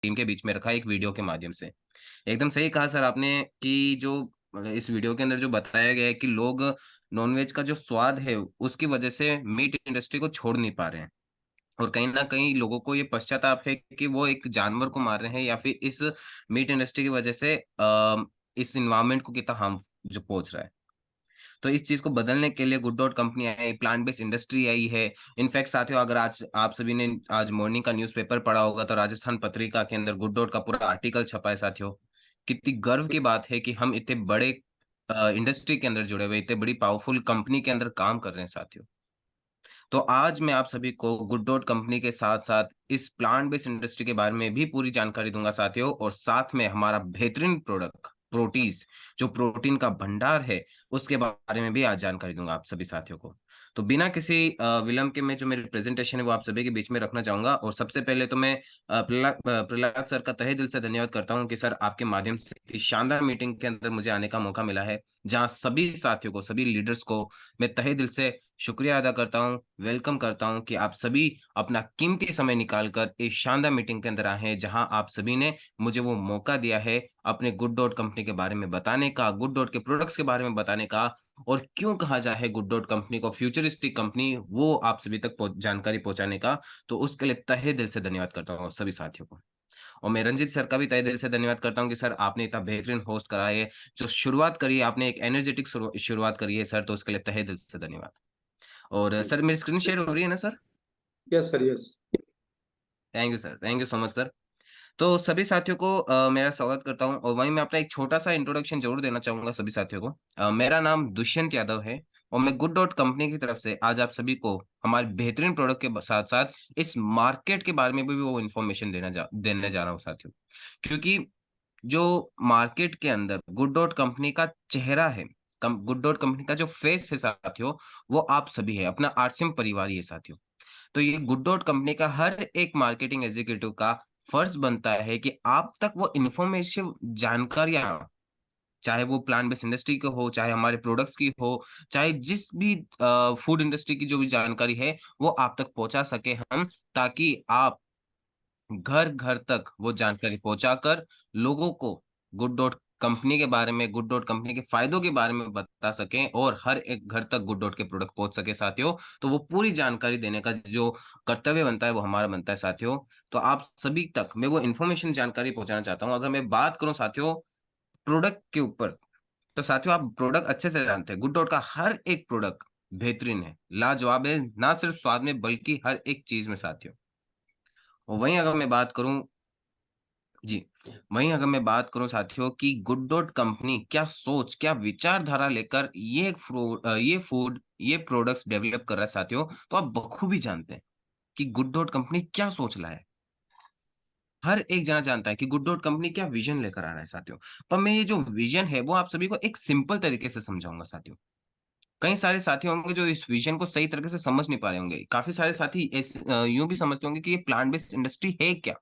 Team के बीच में रखा एक वीडियो के माध्यम से। एकदम सही कहा सर आपने कि जो इस वीडियो के अंदर जो बताया गया है कि लोग नॉनवेज का जो स्वाद है उसकी वजह से मीट इंडस्ट्री को छोड़ नहीं पा रहे हैं। और कहीं न कहीं लोगों को ये पश्चाताप है कि वो एक जानवर को मार रहे हैं या फिर इस मीट इंडस्ट्री की वजह से इस एनवायरनमेंट को कितना हार्म जो पहुँच रहा है। तो इस चीज़ को बदलने के लिए good dot company I, plant based industry I है। इनफैक्ट साथियों, अगर आज आप सभी ने आज मॉर्निंग का न्यूज़पेपर पढ़ा होगा तो राजस्थान पत्रिका के अंदर गुड डॉट का पूरा आर्टिकल छपा है साथियों। कितनी गर्व की बात है कि हम इतने बड़े इंडस्ट्री के अंदर जुड़े हुए, इतने बड़ी पावरफुल कंपनी के अंदर काम कर रहे हैं साथियों। तो आज मैं आप सभी को गुड डॉट कंपनी के साथ-साथ इस प्लांट बेस्ड इंडस्ट्री के बारे में भी पूरी जानकारी दूँगा साथियों, और साथ में हमारा बेहतरीन प्रोडक्ट प्रोटीज़, जो प्रोटीन का भंडार है, उसके बारे में भी आज जानकारी दूँगा आप सभी साथियों को। तो बिना किसी विलंब के मैं जो मेरी प्रेज़ेंटेशन है वो आप सभी के बीच में रखना चाहूँगा, और सबसे पहले तो मैं प्रहलाद सर का तहे दिल से धन्यवाद करता हूँ कि सर आपके माध्यम से इस शानदार मीटिंग के अंदर मुझे आने का मौका मिला है, जहाँ सभी साथियों को, सभी लीडर्स को मैं तहे दिल से शुक्रिया अदा करता हूँ, वेलकम करता हूँ कि आप सभी अपना कीमती समय निकाल कर इस शानदार मीटिंग के अंदर आए हैं, जहाँ आप सभी ने मुझे वो मौका दिया है अपने गुड डॉट कंपनी के बारे में बताने का, गुड डॉट के प्रोडक्ट्स के बारे में बताने का, और क्यों कहा जाए है गुड डॉट कंपनी को फ्यूचरिस्टिक कंपनी, वो आप सभी तक जानकारी पहुँचाने का। तो उसके लिए तहे दिल से धन्यवाद करता हूँ सभी साथियों को। और मैं रंजीत सर का भी तहे दिल से धन्यवाद करता हूँ कि सर आपने इतना बेहतरीन होस्ट करा है, जो शुरुआत करी है आपने, एक एनर्जेटिक शुरुआत करी है सर, तो उसके लिए तहे दिल से धन्यवाद। और सर मेरी स्क्रीन शेयर हो रही है ना sir? Yes sir, yes. Thank you sir, thank you so much sir. तो सभी साथियों को मेरा स्वागत करता हूँ, और वहीं मैं अपना एक छोटा-सा इंट्रोडक्शन ज़रूर देना चाहूँगा सभी साथियों को। मेरा नाम दुष्यंत यादव है, और मैं गुड डॉट कंपनी की तरफ से आज आप सभी को हमारे बेहतरीन प्रोडक्ट के ब साथ-साथ इस मार्केट के बारे में भी वो इन्फॉर्मेशन देने जा रहा हूँ साथियों। क्योंकि जो मार्केट के अंदर गुड डॉट कंपनी का चेहरा है, गुड डॉट कंपनी का जो फेस है साथियों, वो आप सभी है, अपना आरसीएम परिवार ही है साथियों। तो ये गुड डॉट कंपनी का हर एक मार्केटिंग एग्जीक्यूटिव का फर्ज बनता है कि आप तक वो इन्फॉर्मेटिव जानकारियाँ, चाहे वो प्लांट बेस्ड इंडस्ट्री की हो, चाहे हमारे प्रोडक्ट्स की हो, चाहे जिस भी फूड इंडस्ट्री की जो भी जानकारी है, वो आप तक पहुँचा सके हम, ताकि आप घर-घर तक वो जानकारी पहुँचाकर लोगों को गुड डॉट कंपनी के बारे में, गुड डॉट कंपनी के फ़ायदों के बारे में बता सकें, और हर एक घर तक गुड डॉट के प्रोडक्ट पहुँच सके साथियों। तो वो पूरी जानकारी देने का जो कर्तव्य बनता है, वो हमारा बनता है साथियों। तो आप सभी तक मैं वो इन्फॉर्मेशन जानकारी पहुँचाना चाहता हूँ। अगर मैं बात करूँ साथियों प्रोडक्ट के ऊपर, तो साथियों आप प्रोडक्ट अच्छे से जानते हैं। गुड डॉट का हर एक प्रोडक्ट बेहतरीन है, लाजवाब है, ना सिर्फ़ स्वाद में बल्कि हर एक चीज़ में साथियों। और वहीं अगर मैं बात करूँ जी। वहीं अगर मैं बात करूँ साथियों कि गुड डॉट कंपनी क्या सोच, क्या विचारधारा लेकर ये फूड, ये प्रोडक्ट्स डेवलप कर रहा है साथियों, तो आप बखूबी जानते हैं कि गुड डॉट कंपनी क्या सोच रहा है। हर एक जना जानता है कि गुड डॉट कंपनी क्या विज़न लेकर आ रहा है साथियों। पर मैं ये जो विज़न है वो आप सभी को एक सिंपल तरीके से समझाऊँगा साथियों। कई सारे साथी होंगे जो इस विज़न को सही तरीके से समझ नहीं पा रहे होंगे। काफ़ी सारे साथी यूँ भी समझते होंगे कि ये प्लांट बेस्ड इंडस्ट्री है क्या?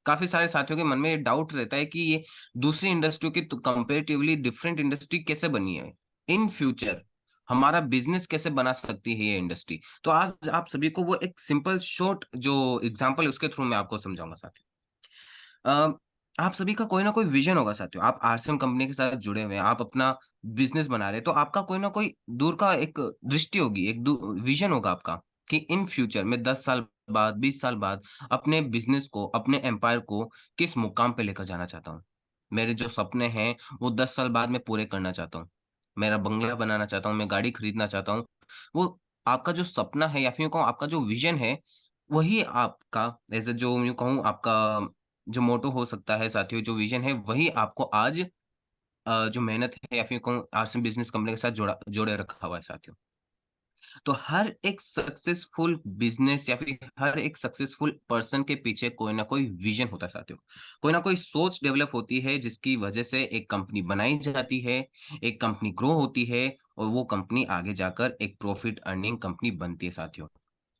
काफ़ी सारे साथियों के मन में ये डाउट रहता है कि ये दूसरी इंडस्ट्रियों की कंपैरेटिवली डिफरेंट इंडस्ट्री कैसे बनी है? इन फ्यूचर हमारा बिज़नेस कैसे बना सकती है ये इंडस्ट्री? तो आज आप सभी को वो एक सिंपल शॉर्ट जो एग्ज़ाम्पल है उसके थ्रू मैं आपको समझाऊँगा साथियों। अ, आप सभी का कोई ना कोई विज़न होगा साथियों। आप आरसीएम कंपनी के साथ जुड़े हुए हैं, आप अपना बिज़नेस बना रहे हैं, तो आपका कोई ना कोई दूर का एक दृष्टि होगी, एक विज़न होगा आपका कि इन फ्यूचर मैं 10 साल बाद, 20 साल बाद अपने बिज़नेस को, अपने एम्पायर को किस मुकाम पे लेकर जाना चाहता हूँ। मेरे जो सपने हैं, वो 10 साल बाद मैं पूरे करना चाहता हूँ। मेरा बंगला बनाना चाहता हूँ, मैं गाड़ी खरीदना चाहता हूँ। वो आपका जो सपना है या फिर यूँ कहूँ आपका जो विज़न है, वही आपका ऐज़ अ जो यूँ कहूँ आपका जो मोटो हो सकता है साथियों, जो विज़न है वही आपको आज जो मेहनत है या फिर कहूँ आरसीएम बिज़नेस कंपनी के साथ जोड़े रखा हुआ है साथियों। तो हर एक सक्सेसफुल बिज़नेस या फिर हर एक सक्सेसफुल पर्सन के पीछे कोई ना कोई विज़न होता है साथियों। कोई ना कोई सोच डेवलप होती है जिसकी वजह से एक कंपनी बनाई जाती है, एक कंपनी ग्रो होती है, और वो कंपनी आगे जाकर एक प्रॉफिट अर्निंग कंपनी बनती है साथियों।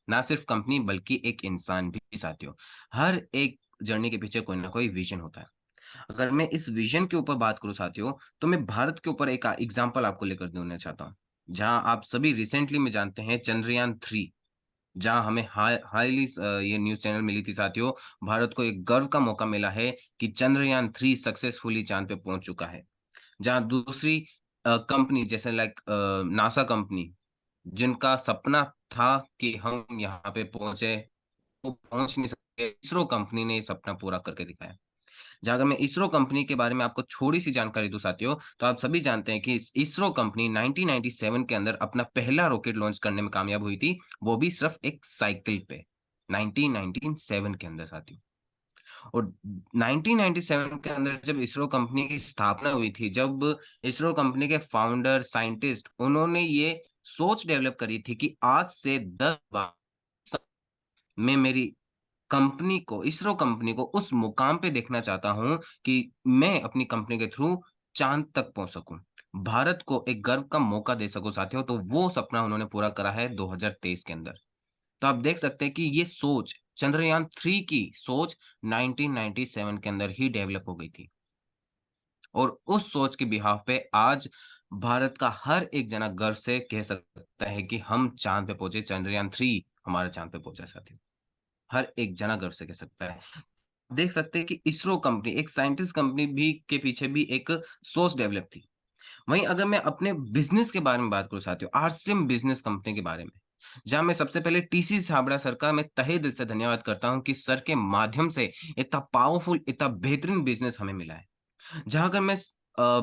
ना सिर्फ कंपनी बल्कि एक इंसान भी साथियों। हर एक जर्नी के पीछे कोई ना कोई विज़न होता है। अगर मैं इस विज़न के ऊपर बात करूँ साथियों, तो मैं भारत के ऊपर एक एग्ज़ाम्पल आपको लेकर देना चाहता हूँ। जहाँ आप सभी रिसेंटली में जानते हैं चंद्रयान 3 जहाँ हमें हाईली ये न्यूज़ चैनल मिली थी साथियों, भारत को एक गर्व का मौका मिला है कि चंद्रयान 3 सक्सेसफुली चाँद पे पहुँच चुका है। जहाँ दूसरी कंपनी जैसे लाइक नासा कंपनी, जिनका सपना था कि हम यहाँ पे पहुँचे, वो पहुँच नहीं सके, इसरो कंपनी ने ये सपना पूरा करके दिखाया। जहाँ अगर मैं इसरो कंपनी के बारे में आपको थोड़ी-सी जानकारी दूँ साथियों, तो आप सभी जानते हैं कि इसरो कंपनी 1997 के अंदर अपना पहला रॉकेट लॉन्च करने में कामयाब हुई थी, वो भी सिर्फ़ एक साइकिल पे, 1997 के अंदर साथियों। और 1997 के अंदर जब इसरो कंपनी की स्थापना हुई थी, जब इसरो कंपनी के फाउंडर, साइंटिस्ट उन्होंने ये सोच डेवलप करी थी कि आज से 10 बार मैं मेरी कंपनी को इसरो कंपनी को उस मुकाम पे देखना चाहता हूँ कि मैं अपनी कंपनी के थ्रू चाँद तक पहुँच सकूँ। भारत को एक गर्व का मौका दे सकूँ साथियों, तो वो सपना उन्होंने पूरा करा है 2023 के अंदर। तो आप देख सकते हैं कि ये सोच चंद्रयान 3 की सोच 1997 के अंदर ही डेवलप हो गई थी। और उस सोच के बिहाफ़ पे आज भारत का हर एक जना गर्व से कह सकता है कि हम चाँद पे पहुँचे, चंद्रयान 3 हमारा चाँद पे पहुँचा साथियों। हर एक जना गर्व से कह सकता है। देख सकते हैं कि इसरो कंपनी, एक साइंटिस्ट कंपनी भी के पीछे भी एक सोच डेवलप थी। वहीं अगर मैं अपने बिज़नेस के बारे में बात करूँ साथियों, आरसीएम बिज़नेस कंपनी के बारे में, जहाँ मैं सबसे पहले टीसी छाबड़ा सर का मैं तहे दिल से धन्यवाद करता हूँ कि सर के माध्यम से इतना पावरफुल, इतना बेहतरीन बिज़नेस हमें मिला है। जहाँ अगर मैं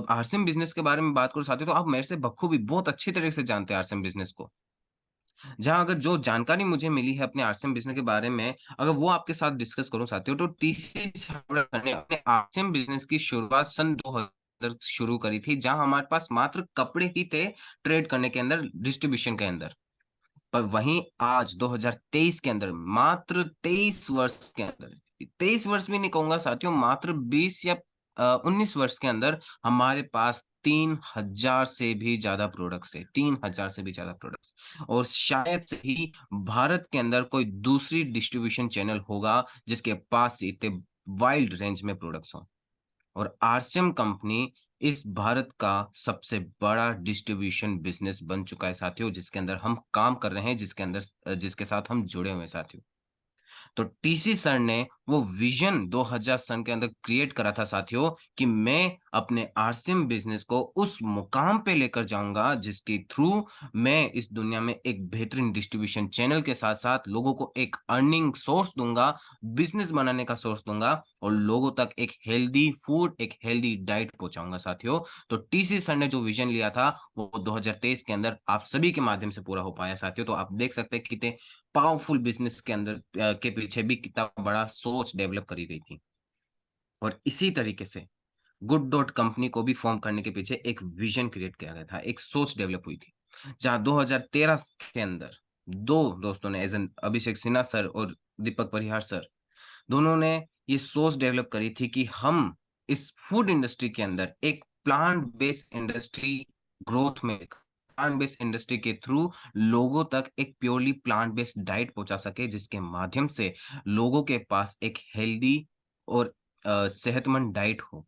आरसीएम बिज़नेस के बारे में बात करूँ साथियों, तो आप मेरे से बखूबी बहुत अच्छी तरीके से जानते हैं आरसीएम बिज़नेस को। जहाँ अगर जो जानकारी मुझे मिली है अपने आरसीएम बिज़नेस के बारे में, अगर वो आपके साथ डिस्कस करूँ साथियों, तो टीसी छाबड़ा ने अपने आरसीएम बिज़नेस की शुरुआत सन 2000 शुरू करी थी, जहाँ हमारे पास मात्र कपड़े ही थे ट्रेड करने के अंदर, डिस्ट्रीब्यूशन के अंदर। पर वहीं आज 2023 के अंदर मात्र 23 वर्ष के अंदर, 23 वर्ष भी नहीं कहूँगा साथियों, मात्र 20 या 19 वर्ष के अंदर हमारे पास 3000 से भी ज़्यादा प्रोडक्ट्स हैं, 3000 से भी ज़्यादा प्रोडक्ट्स, और शायद से ही भारत के अंदर कोई दूसरी डिस्ट्रीब्यूशन चैनल होगा जिसके पास इतने वाइड रेंज में प्रोडक्ट्स हों। और आरसीएम कंपनी इस भारत का सबसे बड़ा डिस्ट्रीब्यूशन बिज़नेस बन चुका है साथियों, जिसके अंदर हम काम कर रहे हैं, जिसके साथ हम जुड़े हुए हैं साथियों। तो टीसी सर ने वो विज़न 2000 सन के अंदर क्रिएट करा था साथियों, कि मैं अपने आरसीएम बिज़नेस को उस मुकाम पे लेकर जाऊँगा जिसके थ्रू मैं इस दुनिया में एक बेहतरीन डिस्ट्रीब्यूशन चैनल के साथ-साथ लोगों को एक अर्निंग सोर्स दूँगा, बिज़नेस बनाने का सोर्स दूँगा और लोगों तक एक हेल्दी फूड, एक हेल्दी डाइट पहुँचाऊँगा साथियों। तो टीसी सर ने जो विज़न लिया था, वो 2023 के अंदर आप सभी के माध्यम से पूरा हो पाया साथियों। तो आप देख सकते हैं कितने पावरफुल बिज़नेस के अंदर के पीछे भी कितना बड़ा सोच डेवलप करी गई थी। और इसी तरीके से गुड डॉट कंपनी को भी फ़ॉर्म करने के पीछे एक विज़न क्रिएट किया गया था, एक सोच डेवलप हुई थी। जहाँ 2013 के अंदर 2 दोस्तों ने as an Abhishek Sinha sir और दीपक परिहार सर, दोनों ने ये सोच डेवलप करी थी कि हम इस फूड इंडस्ट्री के अंदर एक प्लांट बेस्ड इंडस्ट्री ग्रोथ में, प्लांट बेस्ड इंडस्ट्री के थ्रू लोगों तक एक प्योरली प्लांट बेस्ड डाइट पहुंचा सके, जिसके माध्यम से लोगों के पास एक हेल्दी और सेहतमंद डाइट हो,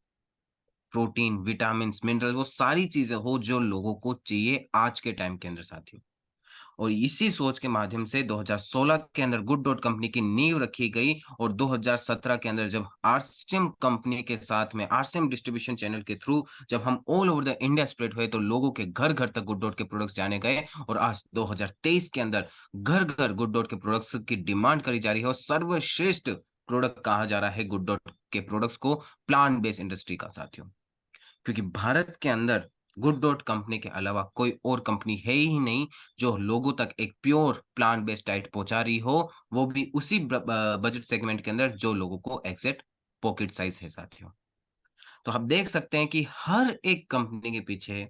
प्रोटीन, विटामिन्स, मिनरल, वो सारी चीजें हो जो लोगों को चाहिए आज के टाइम के अंदर साथियों। और इसी सोच के माध्यम से 2016 के अंदर गुड डॉट कंपनी की नींव रखी गई और 2017 के अंदर जब आरसीएम कंपनी के साथ में आरसीएम डिस्ट्रीब्यूशन चैनल के थ्रू जब हम all over the India spread हुए, तो लोगों के घर-घर तक गुड डॉट के प्रोडक्ट्स जाने गए और आज 2023 के अंदर घर-घर गुड डॉट के प्रोडक्ट्स की डिमांड करी जा रही है और सर्वश्रेष्ठ प्रोडक्ट कहा जा रहा है गुड डॉट के प्रोडक्ट्स को, प्लांट बेस्ड इंडस्ट्री का साथियों। क्योंकि भारत के अंदर गुड डॉट कंपनी के अलावा कोई और कंपनी है ही नहीं जो लोगों तक एक प्योर प्लांट बेस्ड डाइट पहुंचा रही हो, वो भी उसी बजट सेगमेंट के अंदर जो लोगों को एग्जैक्ट पॉकेट साइज है साथियों। तो आप देख सकते हैं कि हर एक कंपनी के पीछे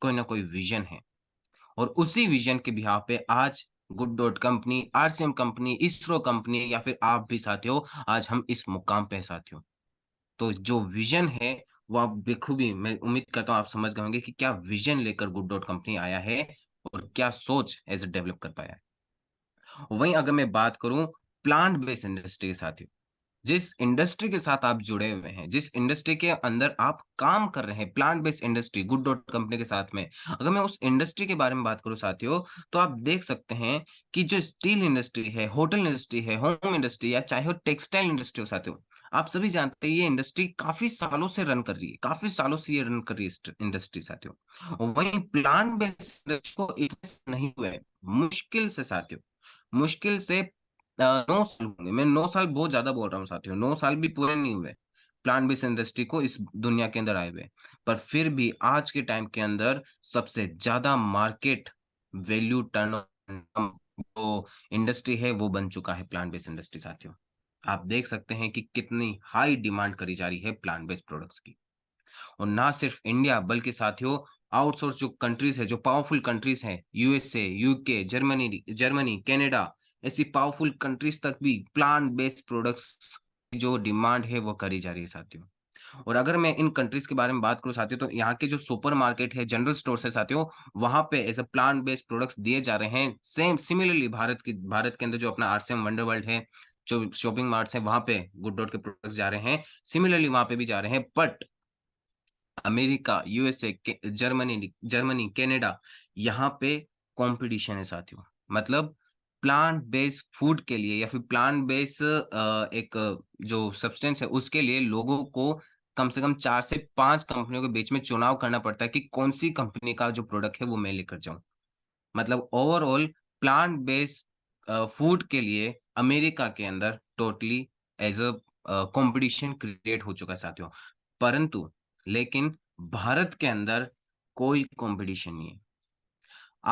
कोई ना कोई विजन है और उसी विजन के बिहाफ पे आज good dot company, RCM company, ISRO company या फिर आप भी साथियों, आज हम इस मुकाम पे हैं साथियों। तो जो विज़न है, वो आप बखूबी मैं उम्मीद करता हूँ आप समझ गए होंगे कि क्या विज़न लेकर गुड डॉट कंपनी आया है और क्या सोच ऐसे डेवलप कर पाया है। वहीं अगर मैं बात करूँ प्लांट बेस्ड इंडस्ट्री के साथियों, जिस इंडस्ट्री के साथ आप जुड़े हुए हैं, जिस इंडस्ट्री के अंदर आप काम कर रहे हैं, plant based industry good dot company के साथ में, अगर मैं उस इंडस्ट्री के बारे में बात करूँ साथियों, तो आप देख सकते हैं कि जो स्टील इंडस्ट्री है, होटल इंडस्ट्री है, होम इंडस्ट्री या चाहे वो टेक्सटाइल इंडस्ट्री हो साथियों, आप सभी जानते हैं ये इंडस्ट्री काफ़ी सालों से रन कर रही है, काफ़ी सालों से ये रन कर रही है इंडस्ट्री साथियों। और वहीं प्लांट बेस्ड इंडस्ट्री को इतने साल नहीं हुए हैं, मुश्किल से साथियों, मुश्किल से 9 साल होंगे, मैं 9 साल बहुत ज़्यादा बोल रहा हूँ साथियों, 9 साल भी पूरे नहीं हुए, प्लांट बेस्ड इंडस्ट्री को इस दुनिया के अंदर आए हुए। पर फिर भी आज के टाइम के अंदर सबसे ज़्यादा मार्केट वैल्यू टर्नओवर जो इंडस्ट्री है वो बन चुका है प्लांट बेस्ड इंडस्ट्री साथियों। आप देख सकते हैं कि कितनी हाई डिमांड करी जा रही है प्लांट बेस्ड प्रोडक्ट्स की। और ना सिर्फ इंडिया बल्कि साथियों आउटसोर्स जो कंट्रीज है, जो पावरफुल कंट्रीज हैं, USA, UK, Germany Germany, Canada ऐसी पावरफुल कंट्रीज तक भी प्लांट बेस्ड प्रोडक्ट्स की जो डिमांड है वो करी जा रही है साथियों। और अगर मैं इन कंट्रीज के बारे में बात करूँ साथियों, तो यहाँ के जो सुपर मार्केट है, जनरल स्टोर्स है साथियों, वहाँ पे as a plant based products दिए जा रहे हैं। सेम सिमिलरली भारत के अंदर जो अपना आरसीएम वंडर वर्ल्ड है, जो शॉपिंग मार्ट्स हैं, वहाँ पे गुड डॉट के प्रोडक्ट्स जा रहे हैं। सिमिलरली वहाँ पे भी जा रहे हैं, but America, USA, Germany, Canada यहाँ पे कॉम्पिटिशन है साथियों। मतलब प्लांट बेस्ड फूड के लिए या फिर प्लांट बेस्ड एक जो सब्सटेंस है उसके लिए लोगों को कम से कम 4 से 5 कंपनियों के बीच में चुनाव करना पड़ता है कि कौन-सी कंपनी का जो प्रोडक्ट है वो मैं लेकर जाऊँ। मतलब ओवरऑल प्लांट बेस्ड फूड के लिए अमेरिका के अंदर totally as a competition create हो चुका है साथियों। परंतु लेकिन भारत के अंदर कोई कॉम्पिटिशन नहीं है।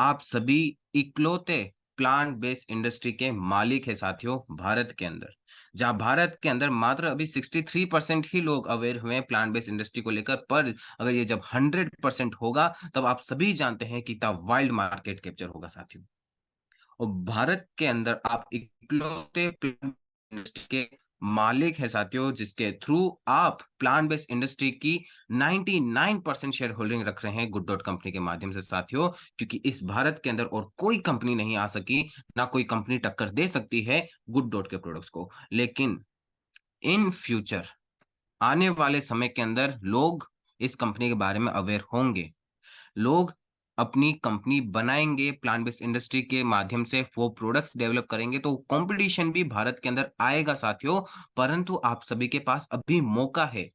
आप सभी इकलौते प्लांट बेस्ड इंडस्ट्री के मालिक हैं साथियों भारत के अंदर। जहाँ भारत के अंदर मात्र अभी 63% ही लोग अवेयर हुए हैं प्लांट बेस्ड इंडस्ट्री को लेकर, पर अगर ये जब 100% होगा, तब आप सभी जानते हैं कि कितना वाइल्ड मार्केट कैप्चर होगा साथियों। और भारत के अंदर आप इकलौते प्लांट इंडस्ट्री के मालिक हैं साथियों, जिसके थ्रू आप प्लांट बेस्ड इंडस्ट्री की 99% शेयर होल्डिंग रख रहे हैं गुड डॉट कंपनी के माध्यम से साथियों, क्योंकि इस भारत के अंदर और कोई कंपनी नहीं आ सकी, ना कोई कंपनी टक्कर दे सकती है गुड डॉट के प्रोडक्ट्स को। लेकिन इन फ्यूचर आने वाले समय के अंदर लोग इस कंपनी के बारे में अवेयर होंगे। लोग अपनी कंपनी बनाएँगे, प्लांट बेस्ड इंडस्ट्री के माध्यम से वो प्रोडक्ट्स डेवलप करेंगे, तो कॉम्पिटिशन भी भारत के अंदर आएगा साथियों, परंतु आप सभी के पास अभी मौका है।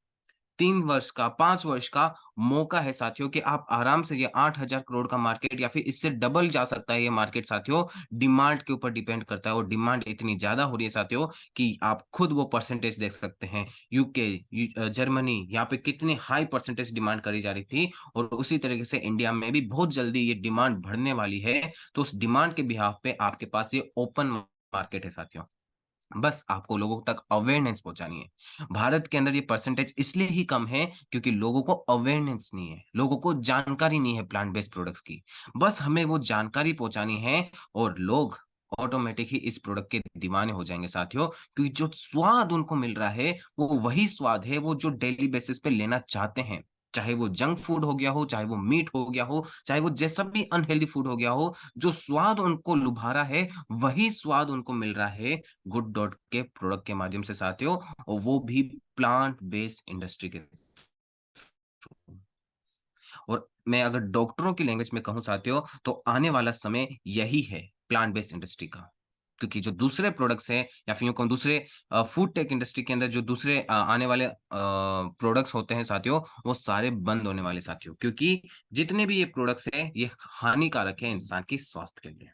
3 वर्ष का, 5 वर्ष का मौका है साथियों कि आप आराम से ये 8,000 करोड़ का मार्केट या फिर इससे डबल जा सकता है ये मार्केट साथियों, डिमांड के ऊपर डिपेंड करता है और डिमांड इतनी ज़्यादा हो रही है साथियों कि आप खुद वो परसेंटेज देख सकते हैं। यूके, जर्मनी यहाँ पे कितनी हाई परसेंटेज डिमांड करी जा रही थी और उसी तरीके से इंडिया में भी बहुत जल्दी ये डिमांड बढ़ने वाली है। तो उस डिमांड के बिहाफ़ पे आपके पास ये ओपन मार्केट है साथियों। बस आपको लोगों तक अवेयरनेस पहुँचानी है। भारत के अंदर ये परसेंटेज इसलिए ही कम है क्योंकि लोगों को अवेयरनेस नहीं है, लोगों को जानकारी नहीं है प्लांट बेस्ड प्रोडक्ट्स की। बस हमें वो जानकारी पहुँचानी है और लोग ऑटोमैटिक ही इस प्रोडक्ट के दीवाने हो जाएँगे साथियों, क्योंकि जो स्वाद उनको मिल रहा है, वो वही स्वाद है वो जो डेली बेसिस पे लेना चाहते हैं। चाहे वो जंक फूड हो गया हो, चाहे वो मीट हो गया हो, चाहे वो जैसा भी अनहेल्दी फूड हो गया हो, जो स्वाद उनको लुभा रहा है, वही स्वाद उनको मिल रहा है गुड डॉट के प्रोडक्ट के माध्यम से साथियों, और वो भी प्लांट बेस्ड इंडस्ट्री के थ्रू। और मैं अगर डॉक्टरों की लैंग्वेज में कहूँ साथियों, तो आने वाला समय यही है प्लांट बेस्ड इंडस्ट्री का। क्योंकि जो दूसरे प्रोडक्ट्स हैं या फिर यूँ कहूँ दूसरे फूड टेक इंडस्ट्री के अंदर जो दूसरे आने वाले प्रोडक्ट्स होते हैं साथियों, वो सारे बंद होने वाले साथियों। क्योंकि जितने भी ये प्रोडक्ट्स हैं, ये हानिकारक है इंसान के स्वास्थ्य के लिए।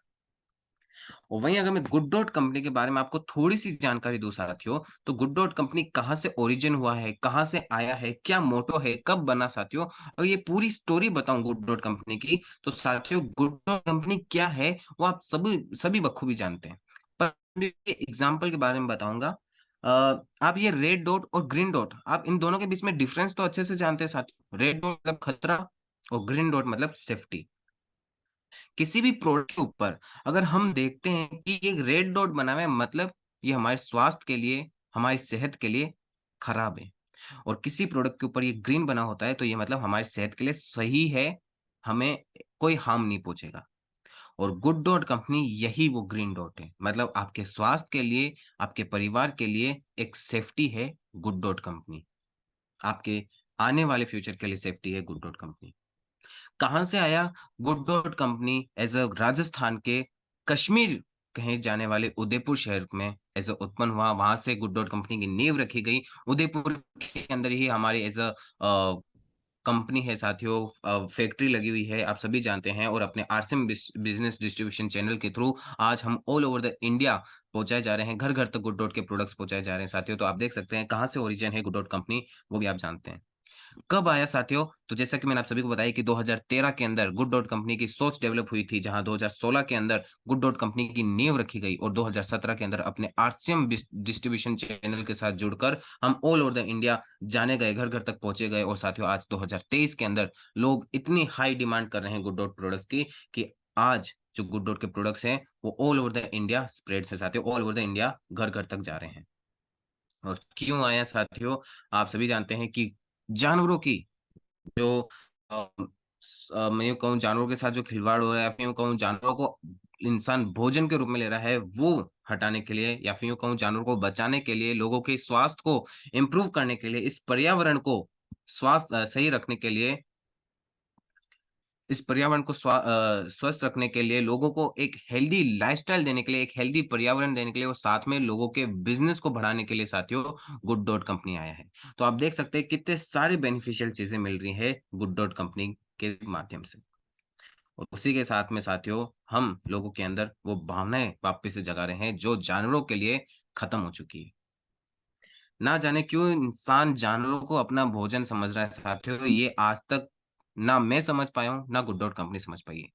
और वहीं अगर मैं गुड डॉट कंपनी के बारे में आपको थोड़ी-सी जानकारी दूँ साथियों, तो गुड डॉट कंपनी कहाँ से ओरिजिन हुआ है, कहाँ से आया है, क्या मोटो है, कब बना साथियों? अगर ये पूरी स्टोरी बताऊँ गुड डॉट कंपनी की, तो साथियों गुड डॉट कंपनी क्या है, वो आप सभी सभी बखूबी जानते हैं। पर एग्ज़ाम्पल के बारे में बताऊँगा। अ, आप ये रेड डॉट और ग्रीन डॉट, आप इन दोनों के बीच में डिफरेंस तो अच्छे से जानते हैं साथियों। रेड डॉट मतलब खतरा और ग्रीन डॉट मतलब सेफ्टी। किसी भी प्रोडक्ट के ऊपर अगर हम देखते हैं कि ये रेड डॉट बना हुआ है, मतलब ये हमारे स्वास्थ्य के लिए, हमारी सेहत के लिए खराब है। और किसी प्रोडक्ट के ऊपर ये ग्रीन बना होता है तो ये मतलब हमारी सेहत के लिए सही है, हमें कोई हार्म नहीं पहुँचेगा। और गुड डॉट कंपनी यही वो ग्रीन डॉट है। मतलब आपके स्वास्थ्य के लिए, आपके परिवार के लिए एक सेफ्टी है गुड डॉट कंपनी। आपके आने वाले फ्यूचर के लिए सेफ्टी है गुड डॉट कंपनी। कहाँ से आया good dot company? As a Rajasthan के कश्मीर कहे जाने वाले उदयपुर शहर में एज़ अ उत्पन्न हुआ, वहाँ से गुड डॉट कंपनी की नींव रखी गई। उदयपुर के अंदर ही हमारी एज़ अ कंपनी है साथियों, फैक्ट्री लगी हुई है, आप सभी जानते हैं। और अपने आरसीएम बिज़नेस डिस्ट्रीब्यूशन चैनल के थ्रू आज हम ऑल ओवर द इंडिया पहुँचाए जा रहे हैं, घर-घर तक गुड डॉट के प्रोडक्ट्स पहुँचाए जा रहे हैं साथियों। तो आप देख सकते हैं कहाँ से ओरिजिन है गुड डॉट कंपनी, वो भी आप जानते हैं। कब आया साथियों? तो जैसा कि मैंने आप सभी को बताया कि 2013 के अंदर गुड डॉट कंपनी की सोच डेवलप हुई थी, जहां 2016 के अंदर गुड डॉट कंपनी की नींव रखी गई और 2017 के अंदर अपने आरसीएम डिस्ट्रीब्यूशन चैनल के साथ जुड़कर हम ऑल ओवर द इंडिया जाने गए, घर-घर तक पहुँचे गए। और साथियों आज 2023 के अंदर लोग इतनी हाई डिमांड कर रहे हैं गुड डॉट प्रोडक्ट्स की कि आज जो गुड डॉट के प्रोडक्ट्स हैं, वो all over the India spread है साथियों, ऑल ओवर द इंडिया घर-घर तक जा रहे हैं। और क्यों आया साथियों? आप सभी जानते हैं कि जानवरों की जो अ, मैं यूँ कहूँ जानवरों के साथ जो खिलवाड़ हो रहा है, या फिर यूँ कहूँ जानवरों को इंसान भोजन के रूप में ले रहा है, वो हटाने के लिए, या फिर यूँ कहूँ जानवरों को बचाने के लिए, लोगों के स्वास्थ्य को इम्प्रूव करने के लिए, इस पर्यावरण को सही रखने के लिए, इस पर्यावरण को स्वस्थ रखने के लिए, लोगों को एक हेल्दी लाइफ़स्टाइल देने के लिए, एक हेल्दी पर्यावरण देने के लिए और साथ में लोगों के बिज़नेस को बढ़ाने के लिए साथियों गुड डॉट कंपनी आया है। तो आप देख सकते हैं कितने सारे बेनिफिशियल चीज़ें मिल रही हैं गुड डॉट कंपनी के माध्यम से। और उसी के साथ में साथियों हम लोगों के अंदर वो भावनाएँ वापस से जगा रहे हैं जो जानवरों के लिए खत्म हो चुकी है। ना जाने क्यों इंसान जानवरों को अपना भोजन समझ रहा है साथियों, ये आज तक ना मैं समझ पाया हूँ, ना गुड डॉट कंपनी समझ पाई है।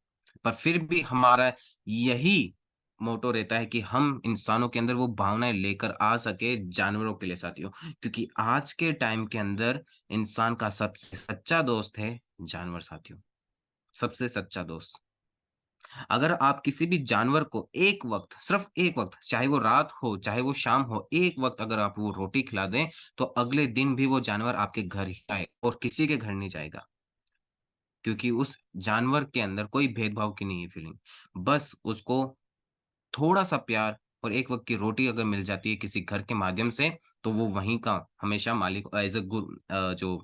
पर फिर भी हमारा यही मोटो रहता है कि हम इंसानों के अंदर वो भावनाएँ लेकर आ सके जानवरों के लिए साथियों। क्योंकि आज के टाइम के अंदर इंसान का सबसे सच्चा दोस्त है जानवर साथियों, सबसे सच्चा दोस्त। अगर आप किसी भी जानवर को एक वक़्त, सिर्फ़ एक वक़्त, चाहे वो रात हो, चाहे वो शाम हो, एक वक़्त अगर आप वो रोटी खिला दें, तो अगले दिन भी वो जानवर आपके घर ही आएगा और किसी के घर नहीं जाएगा। क्योंकि उस जानवर के अंदर कोई भेदभाव की नहीं है फीलिंग। बस उसको थोड़ा-सा प्यार और एक वक़्त की रोटी अगर मिल जाती है किसी घर के माध्यम से, तो वो वहीं का हमेशा मालिक एज़ अ जो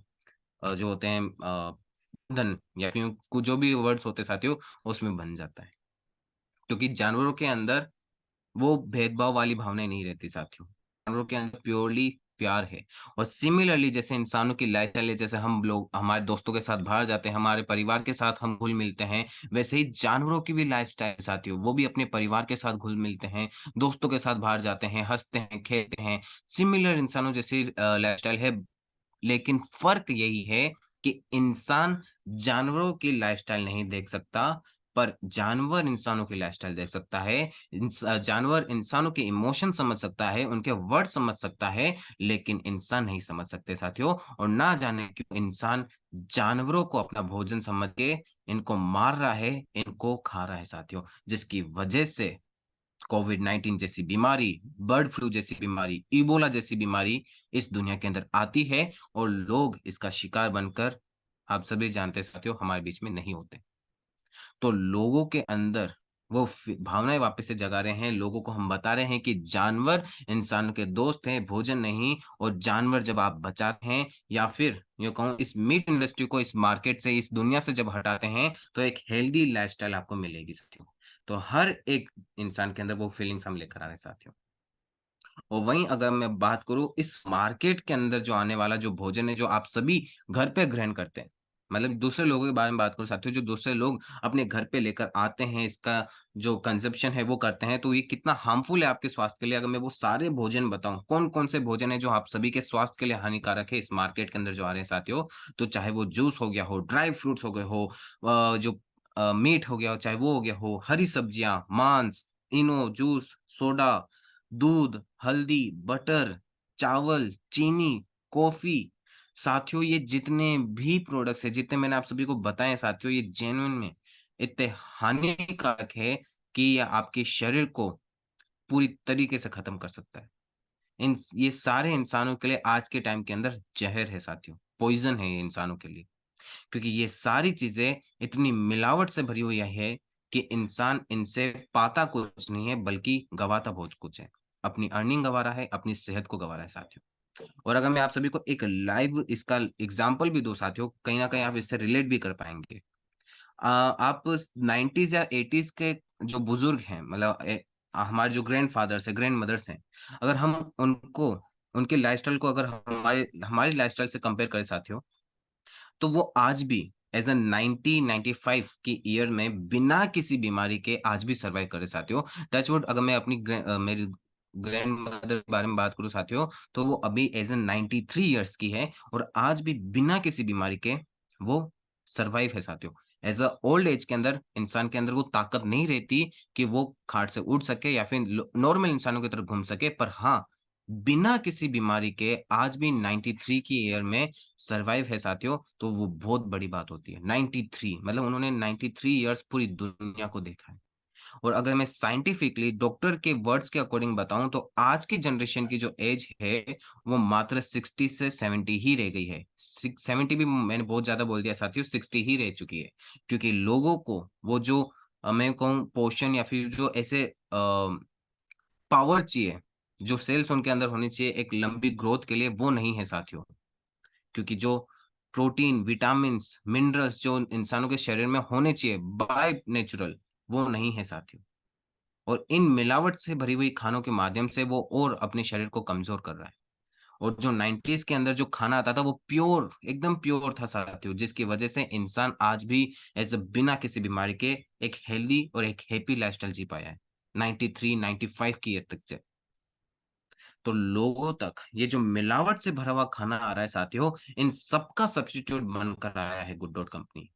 होते हैं धन या फिर जो भी वर्ड्स होते हैं साथियों, उसमें बन जाता है। क्योंकि जानवरों के अंदर वो भेदभाव वाली भावनाएँ नहीं रहती साथियों। जानवरों के अंदर प्योरली प्यार है। और सिमिलरली जैसे इंसानों की लाइफ़स्टाइल है, जैसे हम लोग हमारे दोस्तों के साथ बाहर जाते हैं, हमारे परिवार के साथ हम घुल-मिलते हैं, वैसे ही जानवरों की भी लाइफ़स्टाइल है साथियों। वो भी अपने परिवार के साथ घुल-मिलते हैं, दोस्तों के साथ बाहर जाते हैं, हँसते हैं, खेलते हैं। सिमिलर इंसानों जैसी लाइफ़स्टाइल है, लेकिन फ़र्क यही है कि इंसान जानवरों की लाइफ़स्टाइल नहीं देख सकता, पर जानवर इंसानों की लाइफ़स्टाइल देख सकता है। जानवर इंसानों के इमोशन समझ सकता है, उनके वर्ड समझ सकता है, लेकिन इंसान नहीं समझ सकते साथियों। और ना जाने क्यों इंसान जानवरों को अपना भोजन समझ के इनको मार रहा है, इनको खा रहा है साथियों। जिसकी वजह से कोविड-19 जैसी बीमारी, बर्ड फ्लू जैसी बीमारी, इबोला जैसी बीमारी इस दुनिया के अंदर आती है और लोग इसका शिकार बनकर आप सभी जानते हैं साथियों हमारे बीच में नहीं होते। तो लोगों के अंदर वो भावनाएँ वापस से जगा रहे हैं, लोगों को हम बता रहे हैं कि जानवर इंसान के दोस्त हैं, भोजन नहीं। और जानवर जब आप बचाते हैं या फिर यूँ कहूँ इस मीट इंडस्ट्री को इस मार्केट से, इस दुनिया से जब हटाते हैं, तो एक हेल्दी लाइफ़स्टाइल आपको मिलेगी साथियों। तो हर एक इंसान के अंदर वो फीलिंग्स हम लेकर आ रहे हैं साथियों। और वहीं अगर मैं बात करूँ इस मार्केट के अंदर जो आने वाला जो भोजन है, जो आप सभी घर पे ग्रहण करते हैं। मतलब दूसरे लोगों के बारे में बात करूँ साथियों, जो दूसरे लोग अपने घर पे लेकर आते हैं, इसका जो कंज़म्पशन है वो करते हैं, तो ये कितना हार्मफुल है आपके स्वास्थ्य के लिए। अगर मैं वो सारे भोजन बताऊँ, कौन-कौन से भोजन है जो आप सभी के स्वास्थ्य के लिए हानिकारक है इस मार्केट के अंदर जो आ रहे हैं साथियों। तो चाहे वो जूस हो गया हो, ड्राई फ्रूट्स हो गए हो, जो मीट हो गया हो, चाहे वो हो गया हो, हरी सब्जियाँ, मांस, इनो, जूस, सोडा, दूध, हल्दी, बटर, चावल, चीनी, कॉफ़ी। साथियों ये जितने भी प्रोडक्ट्स हैं, जितने मैंने आप सभी को बताए हैं साथियों, ये जेन्युइन में इतने हानिकारक है कि ये आपके शरीर को पूरी तरीके से खत्म कर सकता है। इन ये सारे इंसानों के लिए आज के टाइम के अंदर ज़हर है साथियों, पॉइज़न है ये इंसानों के लिए। क्योंकि ये सारी चीज़ें इतनी मिलावट से भरी हुई है कि इंसान इनसे पाता कुछ नहीं है बल्कि गवाता बहुत कुछ है। अपनी अर्निंग गँवा रहा है, अपनी सेहत को गँवा रहा है साथियों। और अगर मैं आप सभी को एक लाइव इसका एग्ज़ाम्पल भी दूँ साथियों, कहीं न कहीं आप इससे रिलेट भी कर पाएँगे। आप 90s या 80s के जो बुजुर्ग हैं मतलब हमारे जो ग्रैंडफ़ादर्स हैं, ग्रैंडमदर्स हैं, अगर हम उनको उनके लाइफ़स्टाइल को अगर हमारे हमारी लाइफ़स्टाइल से कंपेयर करें साथियों, तो वो आज भी एज़ अ 90-95 की ईयर में बिना किसी बीमारी के आज भी सर्वाइव कर रहे साथियों। टच वुड अगर मैं मेरी ग्रैंडमदर के बारे में बात करूँ साथियों, तो वो अभी एज़ अ 93 इयर्स की है और आज भी बिना किसी बीमारी के वो सर्वाइव है साथियों। एज़ अ ओल्ड एज के अंदर इंसान के अंदर वो ताकत नहीं रहती कि वो खाट से उठ सके या फिर नॉर्मल इंसानों की तरह घूम सके। पर हाँ, बिना किसी बीमारी के आज भी 93 की ईयर में सर्वाइव है साथियों, तो वो बहुत बड़ी बात होती है। 93 मतलब उन्होंने 93 इयर्स पूरी दुनिया को देखा है। और अगर मैं साइंटिफिकली डॉक्टर के वर्ड्स के अकॉर्डिंग बताऊँ तो आज की जनरेशन की जो एज है, वो मात्र 60 से 70 ही रह गई है। 70 भी मैंने बहुत ज़्यादा बोल दिया साथियों, 60 ही रह चुकी है। क्योंकि लोगों को वो जो मैं कहूँ पोर्शन या फिर जो ऐसे पावर चाहिए, जो सेल्स उनके अंदर होनी चाहिए एक लंबी ग्रोथ के लिए, वो नहीं है साथियों। क्योंकि जो प्रोटीन, विटामिन्स, मिनरल्स जो इंसानों के शरीर में होने चाहिए बाय नेचुरल, वो नहीं है साथियों। और इन मिलावट से भरी हुई खानों के माध्यम से वो और अपने शरीर को कमज़ोर कर रहा है। और जो 90s के अंदर जो खाना आता था वो प्योर, एकदम प्योर था साथियों, जिसकी वजह से इंसान आज भी बिना किसी बीमारी के एक हेल्दी और एक हैप्पी लाइफ़स्टाइल जी पाया है। 93, 95 की ईयर तक से। तो लोगों तक ये जो मिलावट से भरा हुआ खाना आ रहा है साथियों, इन सबका सब्स्टिट्यूट बनकर आया है गुड डॉट कंपनी।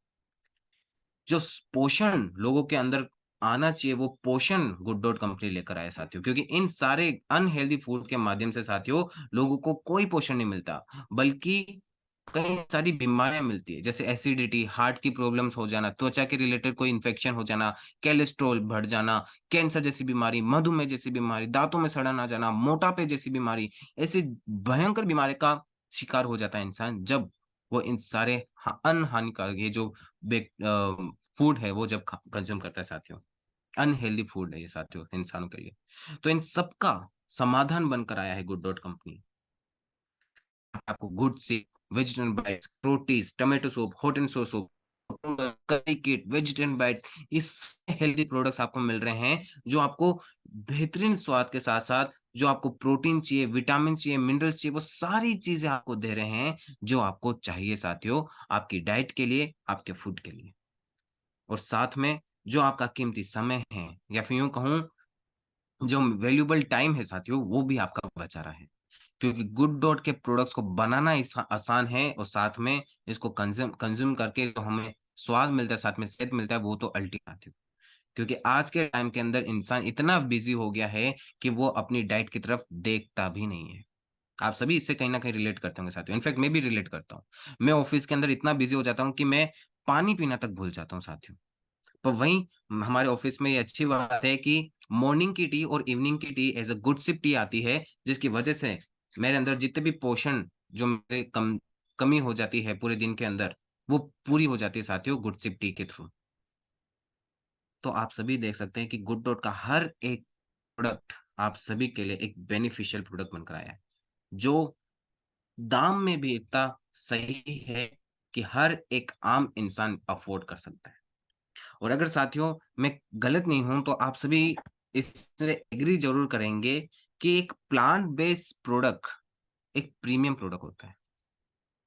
जो पोषण लोगों के अंदर आना चाहिए वो पोषण गुड डॉट कंपनी लेकर आया साथियों, क्योंकि इन सारे अनहेल्दी फूड के माध्यम से साथियों लोगों को कोई पोषण नहीं मिलता, बल्कि कई सारी बीमारियां मिलती है, जैसे एसिडिटी, हार्ट की प्रॉब्लम्स हो जाना, त्वचा के रिलेटेड कोई इन्फेक्शन हो जाना, कोलेस्ट्रॉल बढ़ जाना, कैंसर जैसी बीमारी, मधुमेह जैसी बीमारी, दांतों में सड़न आ जाना, मोटापे जैसी बीमारी, ऐसी भयंकर बीमारी का शिकार हो जाता है इंसान जब वो इन सारे अनहानिकारक ये जो फूड है वो जब कंज्यूम करता है साथियों। अनहेल्दी फूड है ये साथियों इंसानों के लिए। तो इन सबका समाधान बनकर आया है गुड डॉट कंपनी। आपको गुड से vegetable bytes, rotis, tomato soup, hot and सोर सूप, करी किट, वेजिटेबल बाइट्स, इस हेल्दी प्रोडक्ट्स आपको मिल रहे हैं जो आपको बेहतरीन स्वाद के साथ-साथ जो आपको प्रोटीन चाहिए, विटामिन चाहिए, मिनरल्स चाहिए, वो सारी चीज़ें आपको दे रहे हैं जो आपको चाहिए साथियों, आपकी डाइट के लिए, आपके फूड के लिए। और साथ में जो आपका कीमती समय है या फिर यूँ कहूँ जो वैल्यूएबल टाइम है साथियों, वो भी आपका बचा रहा है। क्योंकि गुड डॉट के प्रोडक्ट्स को बनाना आसान है और साथ में इसको कंज़्यूम करके जो हमें स्वाद मिलता है, साथ में सेहत मिलता है, वो तो अल्टीमेट है। क्योंकि आज के टाइम के अंदर इंसान इतना बिज़ी हो गया है कि वो अपनी डाइट की तरफ देखता भी नहीं है। आप सभी इससे कहीं न कहीं रिलेट करते होंगे साथियों। इनफैक्ट मैं भी रिलेट करता हूँ। मैं ऑफ़िस के अंदर इतना बिज़ी हो जाता हूँ कि मैं पानी पीना तक भूल जाता हूँ साथियों। तो वहीं हमारे ऑफिस में ये अच्छी बात है कि मॉर्निंग की टी और इवनिंग की tea as a good sip tea आती है, जिसकी वजह से मेरे अंदर जितने भी पोषण जो मेरे कमी हो जाती है पूरे दिन के अंदर, वो पूरी हो जाती है साथियों गुड सिप टी के थ्रू। तो आप सभी देख सकते हैं कि गुड डॉट का हर एक प्रोडक्ट आप सभी के लिए एक बेनिफिशियल प्रोडक्ट बनकर आया है, जो दाम में भी इतना सही है कि हर एक आम इंसान अफ़ोर्ड कर सकता है। और अगर साथियों मैं गलत नहीं हूँ तो आप सभी इससे एग्री ज़रूर करेंगे कि एक प्लांट बेस्ड प्रोडक्ट एक प्रीमियम प्रोडक्ट होता है।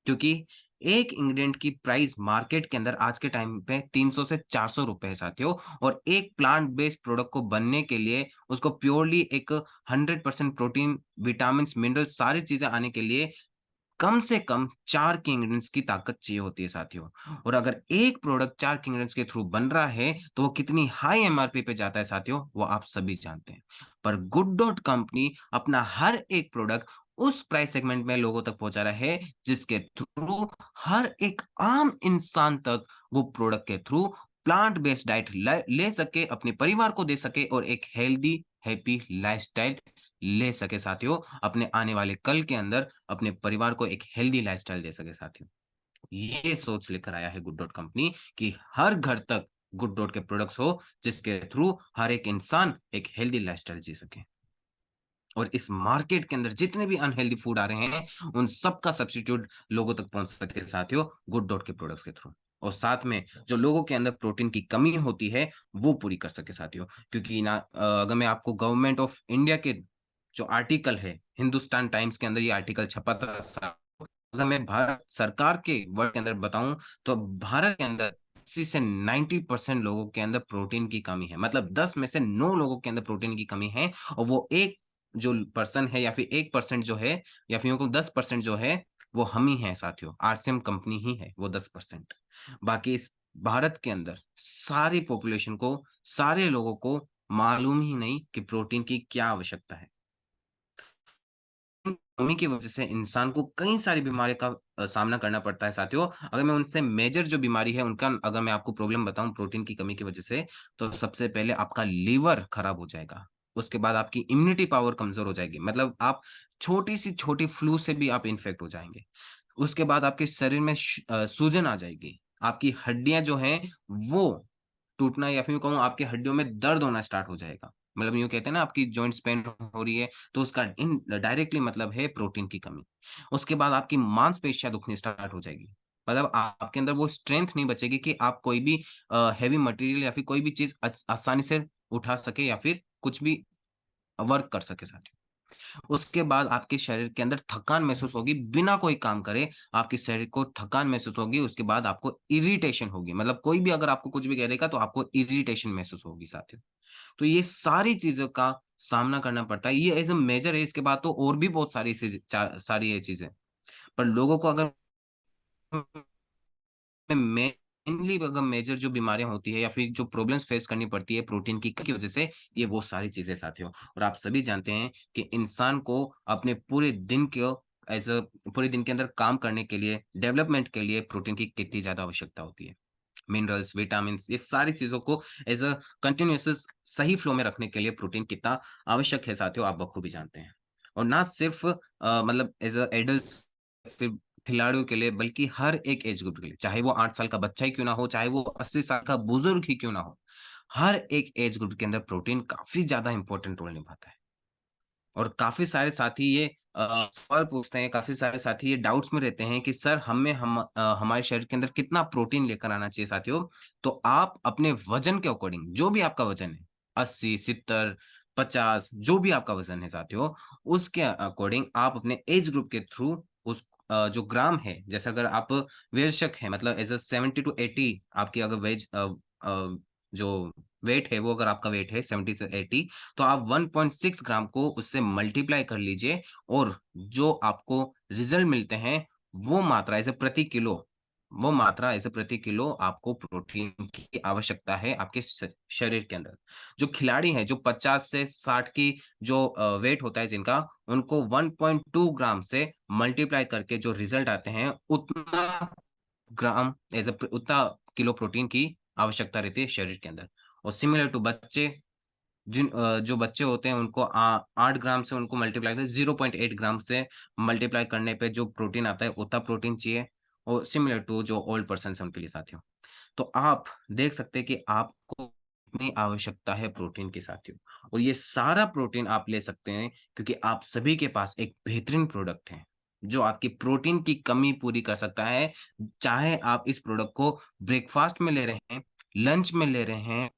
क्योंकि एक इंग्रीडिएंट की प्राइस मार्केट के अंदर आज के टाइम पे 300 से ₹400 है साथियों और एक प्लांट बेस्ड प्रोडक्ट को बनने के लिए उसको प्योरली एक 100% प्रोटीन, विटामिन्स, मिनरल्स सारी चीज़ें आने के लिए कम से कम 4 की इंग्रीडिएंट्स की ताकत चाहिए होती है साथियों। और अगर एक प्रोडक्ट 4 की इंग्रीडिएंट्स के थ्रू बन रहा है, तो वो कितनी हाई एमआरपी पे जाता है साथियों, वो आप सभी जानते हैं। पर गुड डॉट कंपनी अपना हर एक प्रोडक्ट उस प्राइस सेगमेंट में लोगों तक पहुँचा रहा है, जिसके थ्रू हर एक आम इंसान तक वो प्रोडक्ट के थ्रू प्लांट बेस्ड डाइट ले सके, अपने परिवार को दे सके और एक हेल्दी, हैप्पी लाइफ़स्टाइल ले सके साथियों, अपने आने वाले कल के अंदर अपने परिवार को एक हेल्दी लाइफ़स्टाइल दे सके साथियों। ये सोच लेकर आया है गुड डॉट कंपनी कि हर घर तक गुड डॉट के प्रोडक्ट्स हो, जिसके थ्रू हर एक इंसान एक हेल्दी लाइफस्टाइल जी सके। और इस मार्केट के अंदर जितने भी अनहेल्दी फूड आ रहे हैं, उन सब का सब्स्टिट्यूट लोगों तक पहुंच सके साथियों, गुड डॉट के प्रोडक्ट्स के थ्रू। और साथ में जो लोगों के अंदर प्रोटीन की कमी होती है, वो पूरी कर सके साथियों। क्योंकि ना अगर मैं आपको गवर्नमेंट ऑफ इंडिया के जो आर्टिकल है, हिंदुस्तान टाइम्स के अंदर ये आर्टिकल छपा था। अगर मैं भारत सरकार के वर्ड के अंदर बताऊं, तो भारत के अंदर 80 से 90% लोगों के अंदर प्रोटीन की कमी है। मतलब 10 में से 9 लोगों के अंदर प्रोटीन की कमी है, और वो एक जो पर्सन है, या फिर 1% जो है, या फिर यूँ 10% जो है, वो हम ही हैं साथियों। आरसीएम कंपनी ही है वो 10%। बाकी इस भारत के अंदर सारी पॉपुलेशन को, सारे लोगों को मालूम ही नहीं कि प्रोटीन की क्या आवश्यकता है। कमी की वजह से इंसान को कई सारी बीमारियों का सामना करना पड़ता है साथियों। अगर मैं उनसे मेजर जो बीमारी है उनका अगर मैं आपको प्रॉब्लम बताऊं प्रोटीन की कमी की वजह से, तो सबसे पहले आपका लीवर खराब हो जाएगा। उसके बाद आपकी इम्यूनिटी पावर कमजोर हो जाएगी, मतलब आप छोटी सी छोटी फ्लू से भी आप इन्फेक्ट हो जाएंगे। उसके बाद आपके शरीर में सूजन आ जाएगी। आपकी हड्डियां जो हैं वो टूटना, या फिर यूँ कहूँ आपकी हड्डियों में दर्द होना स्टार्ट हो जाएगा। मतलब यूँ कहते हैं ना, आपकी जॉइंट्स पेन हो रही है, तो उसका इन डायरेक्टली मतलब है प्रोटीन की कमी। उसके बाद आपकी मांसपेशियाँ दुखनी स्टार्ट हो जाएगी। मतलब आपके अंदर वो स्ट्रेंथ नहीं बचेगी कि आप कोई भी हेवी मटेरियल या फिर कोई भी चीज़ आसानी से उठा सके, या फिर कुछ भी वर्क कर सके साथियों। उसके बाद आपके शरीर के अंदर थकान महसूस होगी, बिना कोई काम करे आपके शरीर को थकान महसूस होगी। उसके बाद आपको इरिटेशन होगी, मतलब कोई भी अगर आपको कुछ भी कह देगा तो आपको इरिटेशन महसूस होगी साथियों। तो ये सारी चीज़ों का सामना करना पड़ता है, ये एज़ अ मेजर है। इसके बाद तो और भी बहुत सारी सारी ये चीज़ें, पर लोगों को अगर मेनली अगर मेजर जो बीमारियां होती है या फिर जो प्रॉब्लम्स फेस करनी पड़ती है प्रोटीन की वजह से, ये वो सारी चीजें साथियों। और आप सभी जानते हैं कि इंसान को अपने पूरे दिन के एज अ पूरे दिन के अंदर काम करने के लिए, डेवलपमेंट के लिए प्रोटीन की कितनी ज्यादा आवश्यकता होती है। मिनरल्स, विटामिन्स, ये सारी चीज़ों को एज़ अ कंटीन्यूअस सही फ्लो में रखने के लिए प्रोटीन कितना आवश्यक है साथियों, आप बखूबी जानते हैं। और ना सिर्फ़ मतलब एज़ अ एडल्ट्स, फिर खिलाड़ियों के लिए, बल्कि हर एक एज ग्रुप के लिए, चाहे वो 8 साल का बच्चा ही क्यों ना हो, चाहे वो 80 साल का बुज़ुर्ग ही क्यों ना हो, हर एक एज ग्रुप के अंदर प्रोटीन काफ़ी ज़्यादा इम्पोर्टेंट रोल निभाता है। और काफ़ी सारे साथी ये सवाल पूछते हैं, काफ़ी सारे साथी ये डाउट्स में रहते हैं कि सर हमारे शरीर के अंदर कितना प्रोटीन लेकर आना चाहिए साथियों? तो आप अपने वज़न के अकॉर्डिंग, जो भी आपका वज़न है, 80, 70, 50, जो भी आपका वज़न है साथियों, उसके अकॉर्डिंग आप अपने एज ग्रुप के थ्रू उस जो ग्राम है, जैसे अगर आप वयस्क हैं, मतलब एज़ अ 70 टू 80 आपकी अगर अ, जो वेट है, वो अगर आपका वेट है 70 से 80, तो आप 1.6 ग्राम को उससे मल्टीप्लाई कर लीजिए, और जो आपको रिजल्ट मिलते हैं, वो मात्रा ऐसे प्रति किलो, वो मात्रा ऐसे प्रति किलो आपको प्रोटीन की आवश्यकता है आपके शरीर के अंदर। जो खिलाड़ी हैं, जो 50 से 60 की जो वेट होता है जिनका, उनको 1.2 ग्राम से मल्टीप्लाई करके जो रिजल्ट आते हैं, उतना ग्राम एज़ अ उतना किलो प्रोटीन की आवश्यकता रहती है शरीर के अंदर। और सिमिलर टू बच्चे, जो बच्चे होते हैं उनको 8 ग्राम से उनको मल्टीप्लाई करें, 0.8 ग्राम से मल्टीप्लाई करने पे जो प्रोटीन आता है उतना प्रोटीन चाहिए, और सिमिलर टू जो ओल्ड पर्सन्स हैं उनके लिए साथियों। तो आप देख सकते हैं कि आपको कितनी आवश्यकता है प्रोटीन की साथियों। और ये सारा प्रोटीन आप ले सकते हैं क्योंकि आप सभी के पास एक बेहतरीन प्रोडक्ट है, जो आपकी प्रोटीन की कमी पूरी कर सकता है। चाहे आप इस प्रोडक्ट को ब्रेकफ़ास्ट में ले रहे हैं, लंच में ले रहे हैं,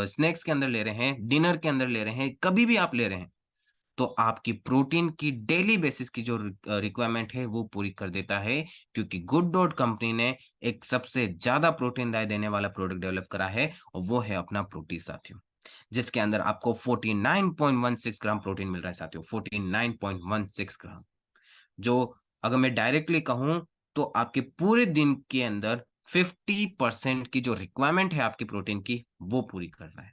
स्नैक्स के अंदर ले रहे हैं, डिनर के अंदर ले रहे हैं, कभी भी आप ले रहे हैं, तो आपकी प्रोटीन की डेली बेसिस की जो रिक्वायरमेंट है वो पूरी कर देता है। क्योंकि गुड डॉट कंपनी ने एक सबसे ज़्यादा प्रोटीन देने वाला प्रोडक्ट डेवलप करा है, और वो है अपना प्रोटीन साथियों। जिसके अंदर आपको 49.16 ग्राम प्रोटीन मिल रहा है साथियों, 49.16 ग्राम। जो अगर मैं डायरेक्टली कहूँ, तो आपके पूरे दिन के अंदर 50% की जो रिक्वायरमेंट है आपकी प्रोटीन की, वो पूरी कर रहा है।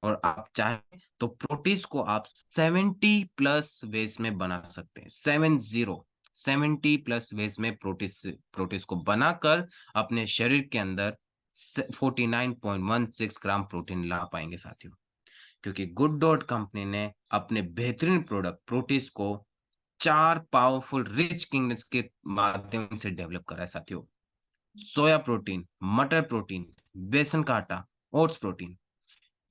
और आप चाहें तो प्रोटीज को आप 70 प्लस वेज में बना सकते हैं। 70 प्लस वेज में प्रोटीज को बनाकर अपने शरीर के अंदर 49.16 ग्राम प्रोटीन ला पाएंगे साथियों। क्योंकि गुड डॉट कंपनी ने अपने बेहतरीन प्रोडक्ट प्रोटीज को 4 पावरफुल रिच किंगडम्स के माध्यम से डेवलप करा है साथियों। सोया प्रोटीन, मटर प्रोटीन, बेसन का आटा, ओट्स प्रोटीन,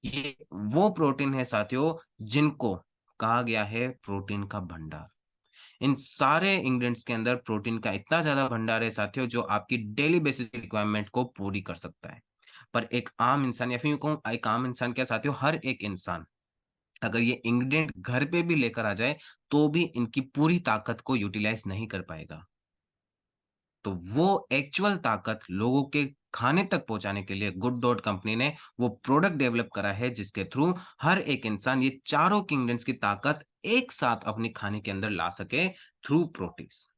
ये वो प्रोटीन है साथियों जिनको कहा गया है प्रोटीन का भंडार। इन सारे इंग्रेडिएंट्स के अंदर प्रोटीन का इतना ज्यादा भंडार है साथियों जो आपकी डेली बेसिस की रिक्वायरमेंट को पूरी कर सकता है। पर एक आम इंसान या फिर यूं कहूं एक आम इंसान क्या साथियों, हर एक इंसान अगर ये इंग्रेडिएंट घर पे भी लेकर आ जाए तो भी इनकी पूरी ताकत को यूटिलाइज नहीं कर पाएगा। तो वो एक्चुअल ताकत लोगों के खाने तक पहुंचाने के लिए गुड डॉट कंपनी ने वो प्रोडक्ट डेवलप करा है जिसके थ्रू हर एक इंसान ये चारों किंगडम्स की ताकत एक साथ अपने खाने के अंदर ला सके थ्रू प्रोटीन्स।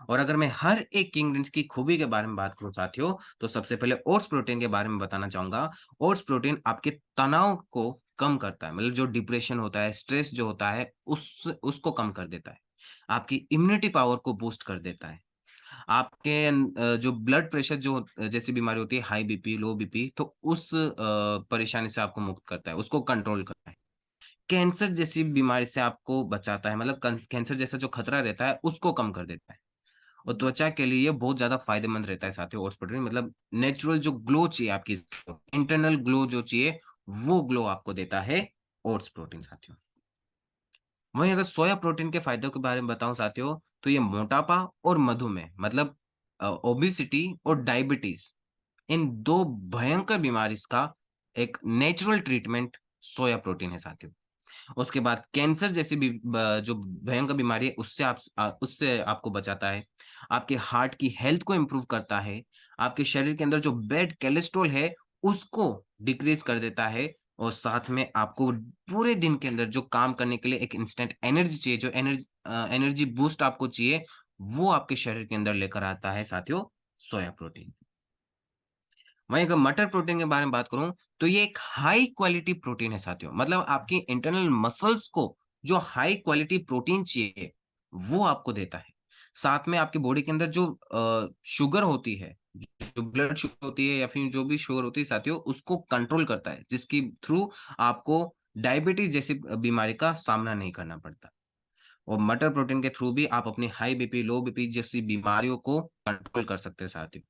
और अगर मैं हर एक किंगडम्स की खूबी के बारे में बात करूं साथियों, तो सबसे पहले ओट्स प्रोटीन के बारे में बताना चाहूंगा। ओट्स प्रोटीन आपके तनाव को कम करता है, मतलब जो डिप्रेशन होता है, स्ट्रेस जो होता है, उसको कम कर देता है। आपकी इम्यूनिटी पावर को बूस्ट कर देता है। आपके जो ब्लड प्रेशर जैसी बीमारी होती है, हाई बीपी, लो बीपी, तो उस परेशानी से आपको मुक्त करता है, उसको कंट्रोल करता है। कैंसर जैसी बीमारी से आपको बचाता है, मतलब कैंसर जैसा जो खतरा रहता है उसको कम कर देता है। और त्वचा के लिए बहुत ज्यादा फायदेमंद रहता है साथियों ओट्स प्रोटीन, मतलब नेचुरल जो ग्लो चाहिए आपकी इंटरनल ग्लो जो चाहिए वो ग्लो आपको देता है ओट्स प्रोटीन साथियों। वहीं अगर सोया प्रोटीन के फायदों के बारे में बताऊं साथियों, तो ये मोटापा और मधुमेह, मतलब ओबिसिटी और डायबिटीज, इन दो भयंकर बीमारी का एक नेचुरल ट्रीटमेंट सोया प्रोटीन है साथियों। उसके बाद कैंसर जैसी भी जो भयंकर बीमारी है उससे आपको बचाता है। आपके हार्ट की हेल्थ को इम्प्रूव करता है। आपके शरीर के अंदर जो बैड कोलेस्ट्रॉल है उसको डिक्रीज कर देता है। और साथ में आपको पूरे दिन के अंदर जो काम करने के लिए एक इंस्टेंट एनर्जी चाहिए, जो एनर्जी बूस्ट आपको चाहिए, वो आपके शरीर के अंदर लेकर आता है साथियों सोया प्रोटीन। वहीं अगर मटर प्रोटीन के बारे में बात करूं, तो ये एक हाई क्वालिटी प्रोटीन है साथियों, मतलब आपकी इंटरनल मसल्स को जो हाई क्वालिटी प्रोटीन चाहिए वो आपको देता है। साथ में आपकी बॉडी के अंदर जो शुगर होती है, जो ब्लड शुगर होती है या फिर जो भी शुगर होती है साथियों, उसको कंट्रोल करता है, जिसकी थ्रू आपको डायबिटीज जैसी बीमारी का सामना नहीं करना पड़ता। और मटर प्रोटीन के थ्रू भी आप अपनी हाई बीपी, लो बीपी जैसी बीमारियों को कंट्रोल कर सकते हैं साथियों।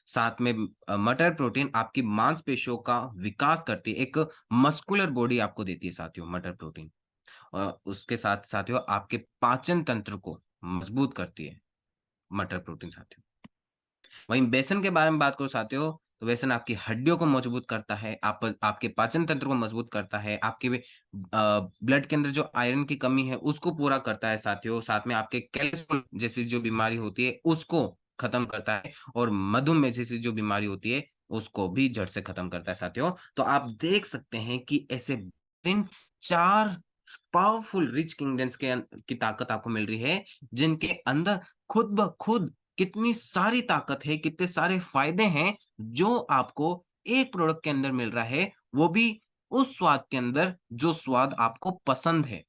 साथ में मटर प्रोटीन आपकी मांसपेशियों का विकास करती है, एक मस्कुलर बॉडी आपको देती है साथियों मटर प्रोटीन। और उसके साथ साथियों आपके पाचन तंत्र को मजबूत करती है मटर प्रोटीन साथियों। वहीं बेसन के बारे में बात करो साथियों, तो बेसन आपकी हड्डियों को मजबूत करता है, आपके पाचन तंत्र को मजबूत करता है, आपके ब्लड के अंदर जो आयरन की कमी है उसको पूरा करता है साथियों। साथ में आपके कैल्शियम जैसी जो बीमारी होती है उसको खत्म करता है। और मधुमेह जैसी जो बीमारी होती है उसको भी जड़ से खत्म करता है साथियों। तो आप देख सकते हैं कि ऐसे दिन चार पावरफुल रिच किंगडम्स की ताकत आपको मिल रही है, जिनके अंदर खुद ब खुद कितनी सारी ताकत है, कितने सारे फायदे हैं, जो आपको एक प्रोडक्ट के अंदर मिल रहा है, वो भी उस स्वाद के अंदर जो स्वाद आपको पसंद है।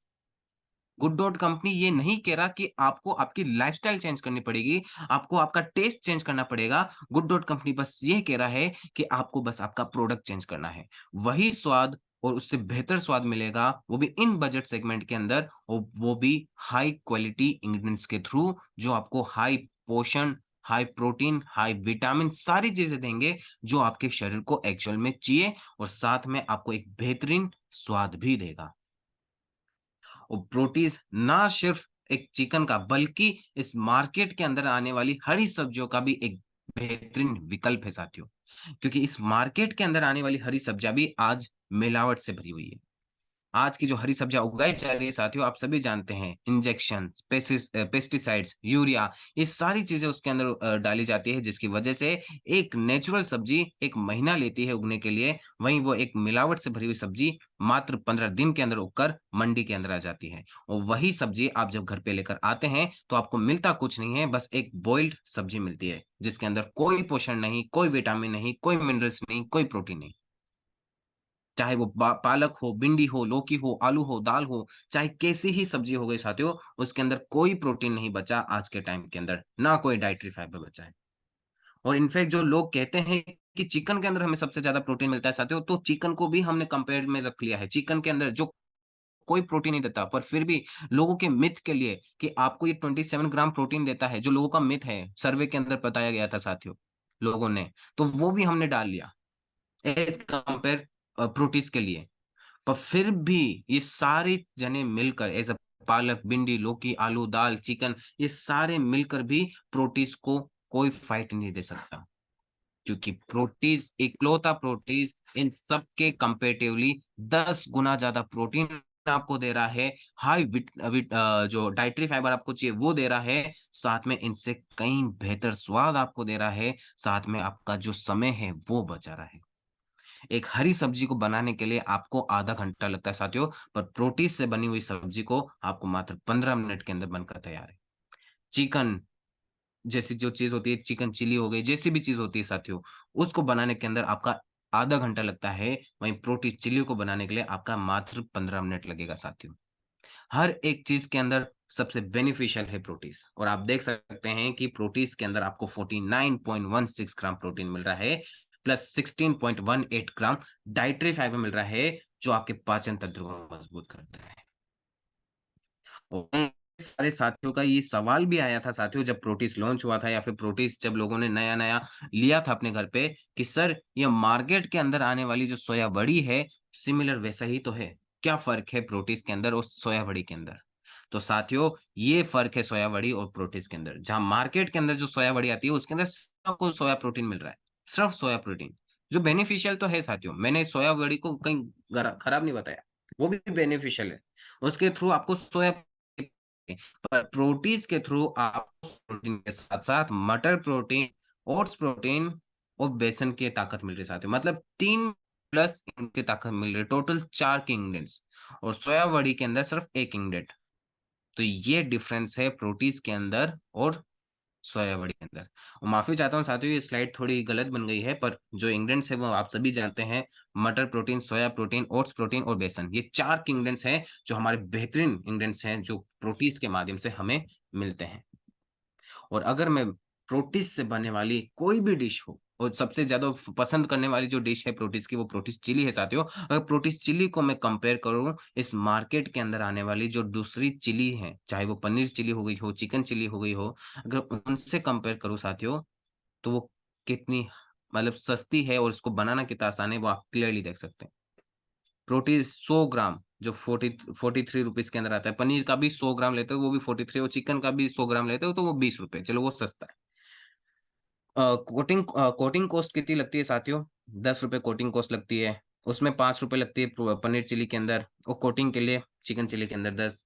गुड डॉट कंपनी ये नहीं कह रहा कि आपको आपकी लाइफ़स्टाइल चेंज करनी पड़ेगी, आपको आपका टेस्ट चेंज करना पड़ेगा। गुड डॉट कंपनी बस ये कह रहा है कि आपको बस आपका प्रोडक्ट चेंज करना है। वही स्वाद और उससे बेहतर स्वाद मिलेगा, वो भी इन बजट सेगमेंट के अंदर, और वो भी हाई क्वालिटी इंग्रीडिएंट्स के थ्रू, जो आपको हाई पोषण, हाई प्रोटीन, हाई विटामिन सारी चीज़ें देंगे, जो आपके शरीर को एक्चुअल में चाहिए, और साथ में आपको एक बेहतरीन स्वाद भी देगा। और प्रोटीज ना सिर्फ एक चिकन का, बल्कि इस मार्केट के अंदर आने वाली हरी सब्जियों का भी एक बेहतरीन विकल्प है साथियों। क्योंकि इस मार्केट के अंदर आने वाली हरी सब्जियां भी आज मिलावट से भरी हुई है। आज की जो हरी सब्जियाँ उगाई जा रही है साथियों, आप सभी जानते हैं, इंजेक्शन, पेस्टिसाइड्स, यूरिया, ये सारी चीज़ें उसके अंदर डाली जाती है, जिसकी वजह से एक नेचुरल सब्जी 1 महीना लेती है उगने के लिए, वहीं वो एक मिलावट से भरी हुई सब्जी मात्र 15 दिन के अंदर उगकर मंडी के अंदर आ जाती है। और वही सब्जी आप जब घर पे लेकर आते हैं, तो आपको मिलता कुछ नहीं है, बस एक बॉइल्ड सब्जी मिलती है, जिसके अंदर कोई पोषण नहीं, कोई विटामिन नहीं, कोई मिनरल्स नहीं, कोई प्रोटीन नहीं। चाहे वो पालक हो, भिंडी हो, लौकी हो, आलू हो, दाल हो, चाहे कैसी ही सब्जी हो गई साथियों, उसके अंदर कोई प्रोटीन नहीं बचा आज के टाइम के अंदर, ना कोई डाइटरी फाइबर बचा है। और इनफैक्ट जो लोग कहते हैं कि चिकन के अंदर हमें सबसे ज़्यादा प्रोटीन मिलता है साथियों, तो चिकन को भी हमने कंपेयर में रख लिया है। चिकन के अंदर जो कोई प्रोटीन नहीं देता, पर फिर भी लोगों के मिथ के लिए कि आपको ये 27 ग्राम प्रोटीन देता है, जो लोगों का मिथ है, सर्वे के अंदर बताया गया था साथियों। लोगों ने, तो वो भी हमने डाल लिया एज कंपेयर प्रोटीज के लिए। पर फिर भी ये सारे जने मिलकर एज अ पालक, भिंडी, लौकी, आलू, दाल, चिकन, ये सारे मिलकर भी प्रोटीज को कोई फाइट नहीं दे सकता, क्योंकि प्रोटीज, इकलौता प्रोटीज इन सब के कंपेरेटिवली 10 गुना ज्यादा प्रोटीन आपको दे रहा है, हाई जो डाइटरी फाइबर आपको चाहिए वो दे रहा है, साथ में इनसे कई बेहतर स्वाद आपको दे रहा है, साथ में आपका जो समय है वो बचा रहा है। एक हरी सब्जी को बनाने के लिए आपको आधा घंटा लगता है साथियों, पर प्रोटीन से बनी हुई सब्जी को आपको मात्र 15 मिनट के अंदर बनकर तैयार है। चिकन जैसी जो चीज होती है, चिकन चिली हो गई, जैसी भी चीज होती है साथियों, उसको बनाने के अंदर आपका आधा घंटा लगता है, वहीं प्रोटीन चिली को बनाने के लिए आपका मात्र 15 मिनट लगेगा साथियों। हर एक चीज के अंदर सबसे बेनिफिशियल है प्रोटीज, और आप देख सकते हैं कि प्रोटीज के अंदर आपको 49.16 ग्राम प्रोटीन मिल रहा है, प्लस 16.18 ग्राम डाइटरी फाइबर मिल रहा है, जो आपके पाचन तंत्र को मजबूत करता है। और सारे साथियों का ये सवाल भी आया था साथियों, जब प्रोटीज लॉन्च हुआ था या फिर प्रोटीज जब लोगों ने नया नया लिया था अपने घर पे, कि सर ये मार्केट के अंदर आने वाली जो सोया बड़ी है, सिमिलर वैसा ही तो है, क्या फर्क है प्रोटीज के अंदर और सोया बड़ी के अंदर? तो साथियों, ये फर्क है सोया बड़ी और प्रोटीज के अंदर। जहां मार्केट के अंदर जो सोया बड़ी आती है उसके अंदर आपको सोया प्रोटीन मिल रहा है, सिर्फ सोया प्रोटीन, जो बेनिफिशियल तो है साथियों, मैंने सोया बड़ी को कहीं खराब नहीं बताया, वो भी बेनिफिशियल है। उसके थ्रू आपको सोया, पर प्रोटीज के थ्रू आपको प्रोटीन के साथ साथ मटर प्रोटीन, ओट्स प्रोटीन और बेसन की ताकत मिल रही है साथियों, मतलब 3 प्लस इनकी ताकत मिल रही है, टोटल 4 के इंग्रेडिएंट्स, और सोया बड़ी के अंदर सिर्फ एक इंग्रेडिएंट। तो ये डिफरेंस है प्रोटीज के अंदर और सोया बड़ी के अंदर। और माफी चाहता हूँ साथियों, ये स्लाइड थोड़ी गलत बन गई है, पर जो इंग्रेडिएंट्स है वो आप सभी जानते हैं, मटर protein, soya protein, oats protein और बेसन, ये 4 इंग्रेडिएंट्स हैं जो हमारे बेहतरीन इंग्रेडिएंट्स हैं, जो प्रोटीज के माध्यम से हमें मिलते हैं। और अगर मैं प्रोटीज से बनने वाली कोई भी डिश हो, और सबसे ज्यादा पसंद करने वाली जो डिश है प्रोटीज की, वो प्रोटीज चिली है साथियों। अगर प्रोटीज चिली को मैं कंपेयर करूं इस मार्केट के अंदर आने वाली जो दूसरी चिली है, चाहे वो पनीर चिली हो गई हो, चिकन चिली हो गई हो, अगर उनसे कंपेयर करूं साथियों, तो वो कितनी मतलब सस्ती है और इसको बनाना कितना आसान है वो आप क्लियरली देख सकते हैं। प्रोटीन 100 ग्राम जो 43 रुपीज के अंदर आता है, पनीर का भी 100 ग्राम लेते हो वो भी 43, और चिकन का भी 100 ग्राम लेते हो तो वो 20 रुपए, चलो वो सस्ता है। कोटिंग कॉस्ट कितनी लगती है साथियों? 10 रुपए कोटिंग कॉस्ट लगती है, उसमें 5 रुपए लगती है पनीर चिली के अंदर, और कोटिंग के लिए चिकन चिली के अंदर 10।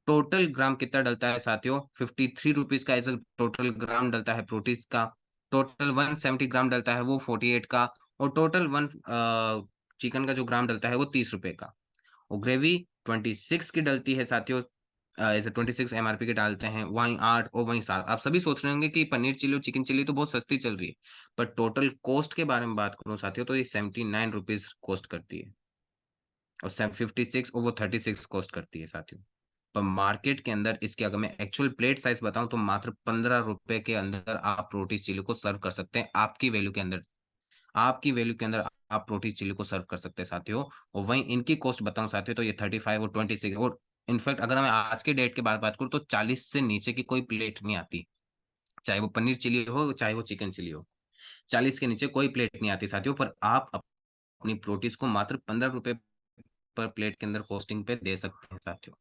टोटल ग्राम कितना डलता है साथियों? 53 रुपीज का ऐसा टोटल ग्राम डलता है प्रोटीज का। टोटल 170 ग्राम डलता है वो 48 का। और टोटल वन चिकन का जो ग्राम डलता है वो 30 रुपए का। और ग्रेवी 26 की डलती है साथियों, ऐसे 26 MRP के डालते हैं, वहीं 8 और वहीं 7। आप सभी सोच रहे होंगे कि पनीर चिली और चिकन चिली तो बहुत सस्ती चल रही है, पर टोटल कॉस्ट के बारे में बात करूं साथियों, तो ये 79 रुपीज कॉस्ट करती है, और 56 और वो 36 कॉस्ट करती है साथियों। पर मार्केट के अंदर इसके अगर मैं एक्चुअल प्लेट साइज बताऊं तो मात्र 15 रुपए के अंदर आप प्रोटीन चिली को सर्व कर सकते हैं, आपकी वैल्यू के अंदर, आपकी वैल्यू के अंदर आप प्रोटीन चिली को सर्व कर सकते हैं साथियों। और वहीं इनकी कॉस्ट बताऊं साथियों, तो ये 35 और 26, और इनफैक्ट अगर मैं आज के डेट के बारे में बात करूं तो 40 से नीचे की कोई प्लेट नहीं आती, चाहे वो पनीर चिली हो चाहे वो चिकन चिली हो, 40 के नीचे कोई प्लेट नहीं आती साथियों। पर आप अपनी प्रोटीज को मात्र 15 रुपए पर प्लेट के अंदर कॉस्टिंग पे दे सकते हैं साथियों।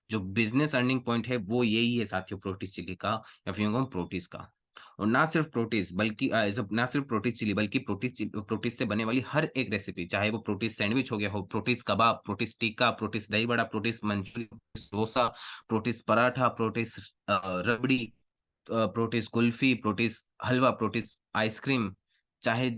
जो बिजनेस अर्निंग पॉइंट है वो यही है साथियों, प्रोटीज चिली का, या फिर यूं प्रोटीज का। और ना सिर्फ प्रोटीज बल्कि ना सिर्फ प्रोटीज चिली बल्कि प्रोटीज से बने वाली हर एक रेसिपी, चाहे वो प्रोटीज सैंडविच हो गया हो, प्रोटीज कबाब, प्रोटीज टिक्का, प्रोटीज दही बड़ा, प्रोटीज मंचूरियन, डोसा, प्रोटीज पराठा, प्रोटीज रबड़ी, प्रोटीज कुल्फी, प्रोटीज हलवा, प्रोटीज आइसक्रीम, चाहे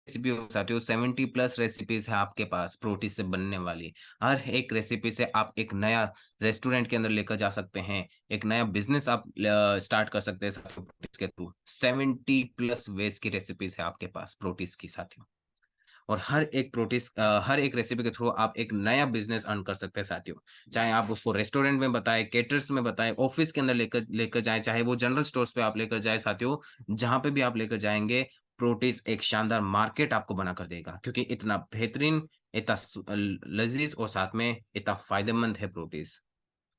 जैसी भी हो साथियों, 70 प्लस रेसिपीज है आपके पास प्रोटीज से बनने वाली। हर एक रेसिपी से आप एक नया रेस्टोरेंट के अंदर लेकर जा सकते हैं, एक नया बिजनेस आप स्टार्ट कर सकते हैं साथियों प्रोटीज के थ्रू। 70 प्लस वेज की रेसिपीज है आपके पास प्रोटीज की साथियों। और हर एक रेसिपी के थ्रू आप एक नया बिजनेस अर्न कर सकते हैं साथियों। चाहे आप उसको रेस्टोरेंट में बताएं, केटर्स में बताएं, ऑफिस के अंदर लेकर लेकर जाएं, चाहे वो जनरल स्टोर्स पे आप लेकर जाए साथियों, जहां पे भी आप लेकर जाएंगे, प्रोटीज एक शानदार मार्केट आपको बना कर देगा, क्योंकि इतना बेहतरीन, इतना लजीज और साथ में इतना फायदेमंद है प्रोटीज।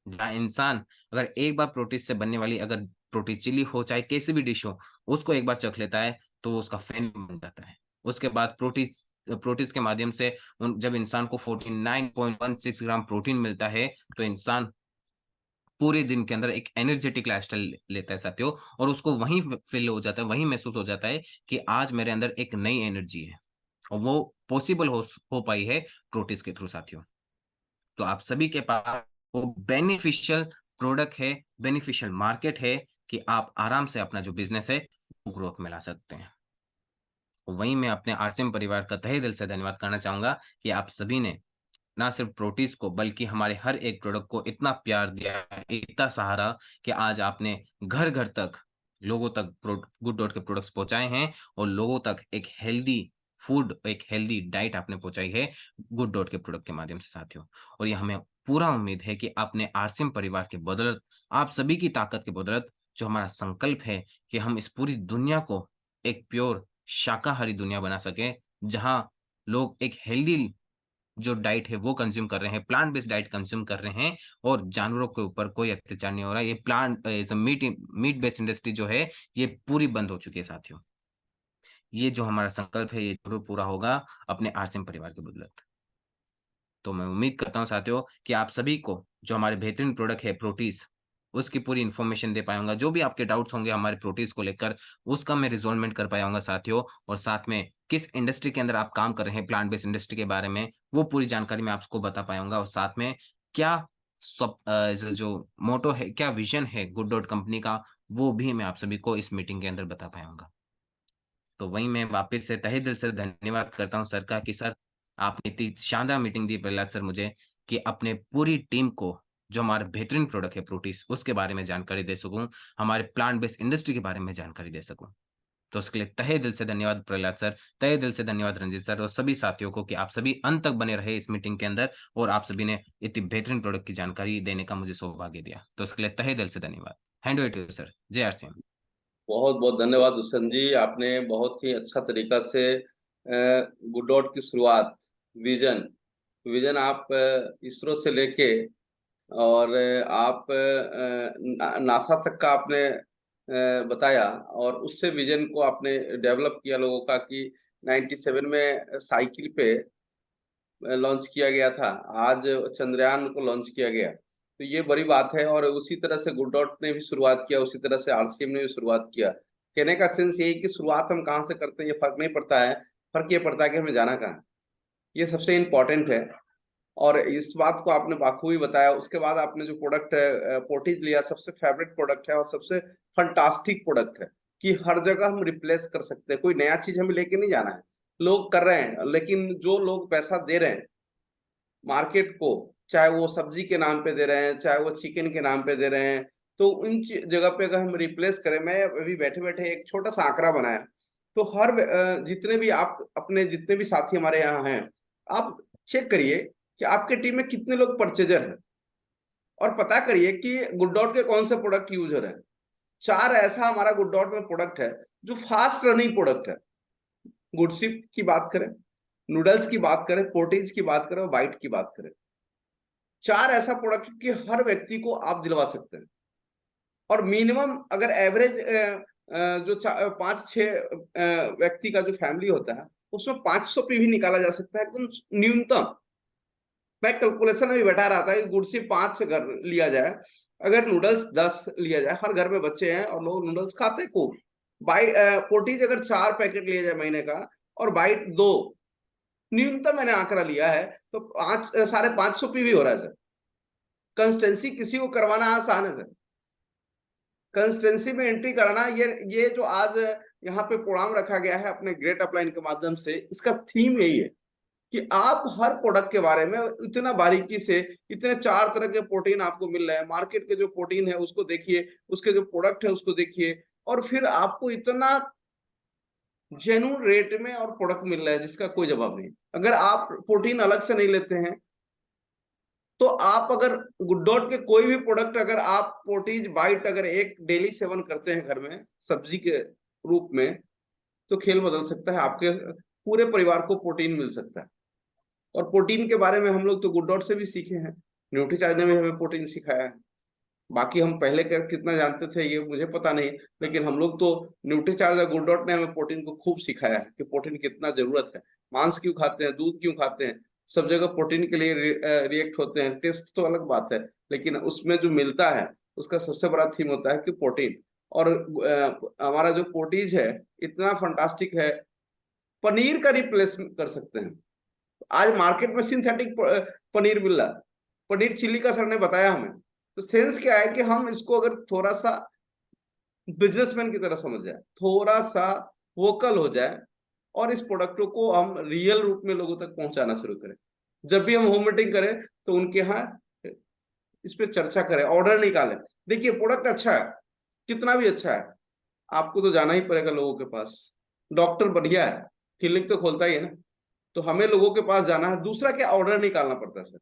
जहाँ इंसान अगर एक बार प्रोटीज से बनने वाली अगर प्रोटीन चिली हो चाहे कैसी भी डिश हो, उसको एक बार चख लेता है, तो वो उसका फैन बन जाता है। उसके बाद प्रोटीज के माध्यम से जब इंसान को 49.16 ग्राम प्रोटीन मिलता है, तो इंसान पूरे दिन के अंदर एक एनर्जेटिक लाइफस्टाइल लेता है साथियों, और उसको वहीं फील हो जाता है, वहीं महसूस हो जाता है कि आज मेरे अंदर एक नई एनर्जी है, और वो पॉसिबल हो पाई है प्रोटीज के थ्रू साथियों। तो आप सभी के पास वो बेनिफिशियल प्रोडक्ट है, बेनिफिशियल मार्केट है कि आप आराम से अपना जो बिजनेस है वो ग्रोथ में ला सकते हैं। वहीं मैं अपने आरसीएम परिवार का तहे दिल से धन्यवाद करना चाहूंगा कि आप सभी ने ना सिर्फ प्रोटीज को बल्कि हमारे हर एक प्रोडक्ट को इतना प्यार दिया, इतना सहारा, कि आज आपने घर घर तक लोगों तक गुड डॉट के प्रोडक्ट्स पहुंचाए हैं, और लोगों तक एक हेल्दी फूड, एक हेल्दी डाइट आपने पहुंचाई है गुड डॉट के प्रोडक्ट के माध्यम से साथियों। और ये हमें पूरा उम्मीद है कि आपने आरसीएम परिवार के बदौलत, आप सभी की ताकत के बदौलत, जो हमारा संकल्प है कि हम इस पूरी दुनिया को एक प्योर शाकाहारी दुनिया बना सके, जहां लोग एक हेल्दी जो डाइट है वो कंज्यूम कर रहे हैं, प्लांट बेस्ड डाइट कंज्यूम कर रहे हैं, और जानवरों के ऊपर कोई अत्याचार नहीं हो रहा है। ये मीट बेस्ड इंडस्ट्री जो है ये पूरी बंद हो चुकी है साथियों। ये जो हमारा संकल्प है ये जरूर पूरा होगा अपने आरसीएम परिवार के बदौलत। तो मैं उम्मीद करता हूँ साथियों कि आप सभी को जो हमारे बेहतरीन प्रोडक्ट है प्रोटीज, उसकी पूरी इन्फॉर्मेशन दे पाऊंगा। जो भी आपके डाउट्स होंगे हमारे प्रोटीज को लेकर, उसका मैं रिजोल्वमेंट कर पाऊंगा साथियों। और साथ में किस इंडस्ट्री के अंदर आप काम कर रहे हैं, प्लांट बेस्ड इंडस्ट्री के बारे में, वो पूरी जानकारी मैं आपको बता पाऊंगा। और साथ में क्या सब जो मोटो है, क्या विजन है गुड डॉट कंपनी का, वो भी मैं आप सभी को इस मीटिंग के अंदर बता पाऊंगा। तो वहीं मैं वापस से तहे दिल से धन्यवाद करता हूँ सर का, कि सर आपने इतनी शानदार मीटिंग दी प्रहलाद सर मुझे, कि अपने पूरी टीम को जो हमारा बेहतरीन प्रोडक्ट है प्रोटीज, उसके बारे में जानकारी दे सकूं, हमारे प्लांट बेस्ड इंडस्ट्री के बारे में जानकारी दे सकूं। तो उसके लिए तहे दिल से धन्यवाद प्रहलाद सर, तहे दिल से धन्यवाद रंजीत सर और सभी साथियों को, कि आप सभी अंत तक बने रहे इस मीटिंग के अंदर, और आप सभी ने इतनी बेहतरीन प्रोडक्ट की जानकारी देने का मुझे सौभाग्य दिया। तो उसके लिए तहे दिल से धन्यवाद। Hand over to you sir. जय आरसीएम। बहुत बहुत धन्यवाद दुष्यंत जी, आपने बहुत ही अच्छा तरीका से गुड डॉट की शुरुआत, विजन विजन आप इसरो से लेके और आप नासा तक का आपने बताया, और उससे विजन को आपने डेवलप किया लोगों का, कि 97 में साइकिल पे लॉन्च किया गया था, आज चंद्रयान को लॉन्च किया गया। तो ये बड़ी बात है, और उसी तरह से गुड डॉट ने भी शुरुआत किया, उसी तरह से आरसीएम ने भी शुरुआत किया। कहने का सेंस यही कि शुरुआत हम कहाँ से करते हैं ये फर्क नहीं पड़ता है, फर्क ये पड़ता है कि हमें जाना कहाँ है। ये सबसे इम्पोर्टेंट है, और इस बात को आपने बाखूबी बताया। उसके बाद आपने जो प्रोडक्ट है पोर्टिज लिया, सबसे फेवरेट प्रोडक्ट है और सबसे फंटास्टिक प्रोडक्ट है, कि हर जगह हम रिप्लेस कर सकते हैं, कोई नया चीज हमें लेके नहीं जाना है। लोग कर रहे हैं, लेकिन जो लोग पैसा दे रहे हैं मार्केट को, चाहे वो सब्जी के नाम पे दे रहे हैं, चाहे वो चिकन के नाम पे दे रहे हैं, तो उन जगह पे अगर हम रिप्लेस करें, मैं अभी बैठे बैठे एक छोटा सा आंकड़ा बनाया, तो हर जितने भी आप अपने जितने भी साथी हमारे यहाँ हैं, आप चेक करिए कि आपके टीम में कितने लोग परचेजर हैं, और पता करिए कि गुड डॉट के कौन से प्रोडक्ट यूजर हैं। चार ऐसा हमारा गुड डॉट में प्रोडक्ट है जो फास्ट रनिंग प्रोडक्ट है। गुडशिप की बात करें, नूडल्स की बात करें, प्रोटीन्स की बात करें और बाइट की बात करें, चार ऐसा प्रोडक्ट कि हर व्यक्ति को आप दिलवा सकते हैं। और मिनिमम अगर एवरेज जो 5-6 व्यक्ति का जो फैमिली होता है, उसमें 500 पी भी निकाला जा सकता है एकदम न्यूनतम। मैं कैलकुलेशन में भी बैठा रहा था कि गुड़ से 5 से घर लिया जाए, अगर नूडल्स 10 लिया जाए, हर घर में बच्चे हैं और लोग नूडल्स खाते खूब, पोटीज अगर 4 पैकेट लिया जाए महीने का, और बाइट 2, न्यूनतम मैंने आंकड़ा लिया है, तो 550 पी भी हो रहा है सर। कंसिस्टेंसी किसी को करवाना आसान है सर, कंसिस्टेंसी में एंट्री कराना, ये जो आज यहाँ पे प्रोग्राम रखा गया है अपने ग्रेट अपलाइन के माध्यम से, इसका थीम यही है कि आप हर प्रोडक्ट के बारे में इतना बारीकी से, इतने 4 तरह के प्रोटीन आपको मिल रहे हैं, मार्केट के जो प्रोटीन है उसको देखिए, उसके जो प्रोडक्ट है उसको देखिए, और फिर आपको इतना जेन्युइन रेट में और प्रोडक्ट मिल रहा है जिसका कोई जवाब नहीं। अगर आप प्रोटीन अलग से नहीं लेते हैं, तो आप अगर गुड डॉट के कोई भी प्रोडक्ट, अगर आप प्रोटीज बाइट अगर एक डेली सेवन करते हैं घर में सब्जी के रूप में, तो खेल बदल सकता है, आपके पूरे परिवार को प्रोटीन मिल सकता है। और प्रोटीन के बारे में हम लोग तो गुड डॉट से भी सीखे हैं, न्यूट्रीचार्ज ने भी हमें प्रोटीन सिखाया है। बाकी हम पहले कर कितना जानते थे ये मुझे पता नहीं, लेकिन हम लोग तो न्यूट्रीचार्ज और गुड डॉट ने हमें प्रोटीन को खूब सिखाया है कि प्रोटीन कितना जरूरत है। मांस क्यों खाते हैं, दूध क्यों खाते हैं, सब जगह प्रोटीन के लिए रिएक्ट होते हैं। टेस्ट तो अलग बात है, लेकिन उसमें जो मिलता है उसका सबसे बड़ा थीम होता है कि प्रोटीन। और हमारा जो प्रोटीज है इतना फंटास्टिक है, पनीर का रिप्लेस कर सकते हैं। आज मार्केट में सिंथेटिक पनीर मिल रहा है, पनीर चिल्ली का सर ने बताया हमें। तो सेंस क्या है कि हम इसको अगर थोड़ा सा बिजनेसमैन की तरह समझ जाए, थोड़ा सा वोकल हो जाए, और इस प्रोडक्टों को हम रियल रूप में लोगों तक पहुंचाना शुरू करें। जब भी हम होम मीटिंग करें तो उनके यहाँ इस पे चर्चा करें, ऑर्डर निकालें। देखिए प्रोडक्ट अच्छा है, कितना भी अच्छा है, आपको तो जाना ही पड़ेगा लोगों के पास। डॉक्टर बढ़िया है, क्लिनिक तो खोलता ही है ना, तो हमें लोगों के पास जाना है। दूसरा क्या, ऑर्डर निकालना पड़ता है सर।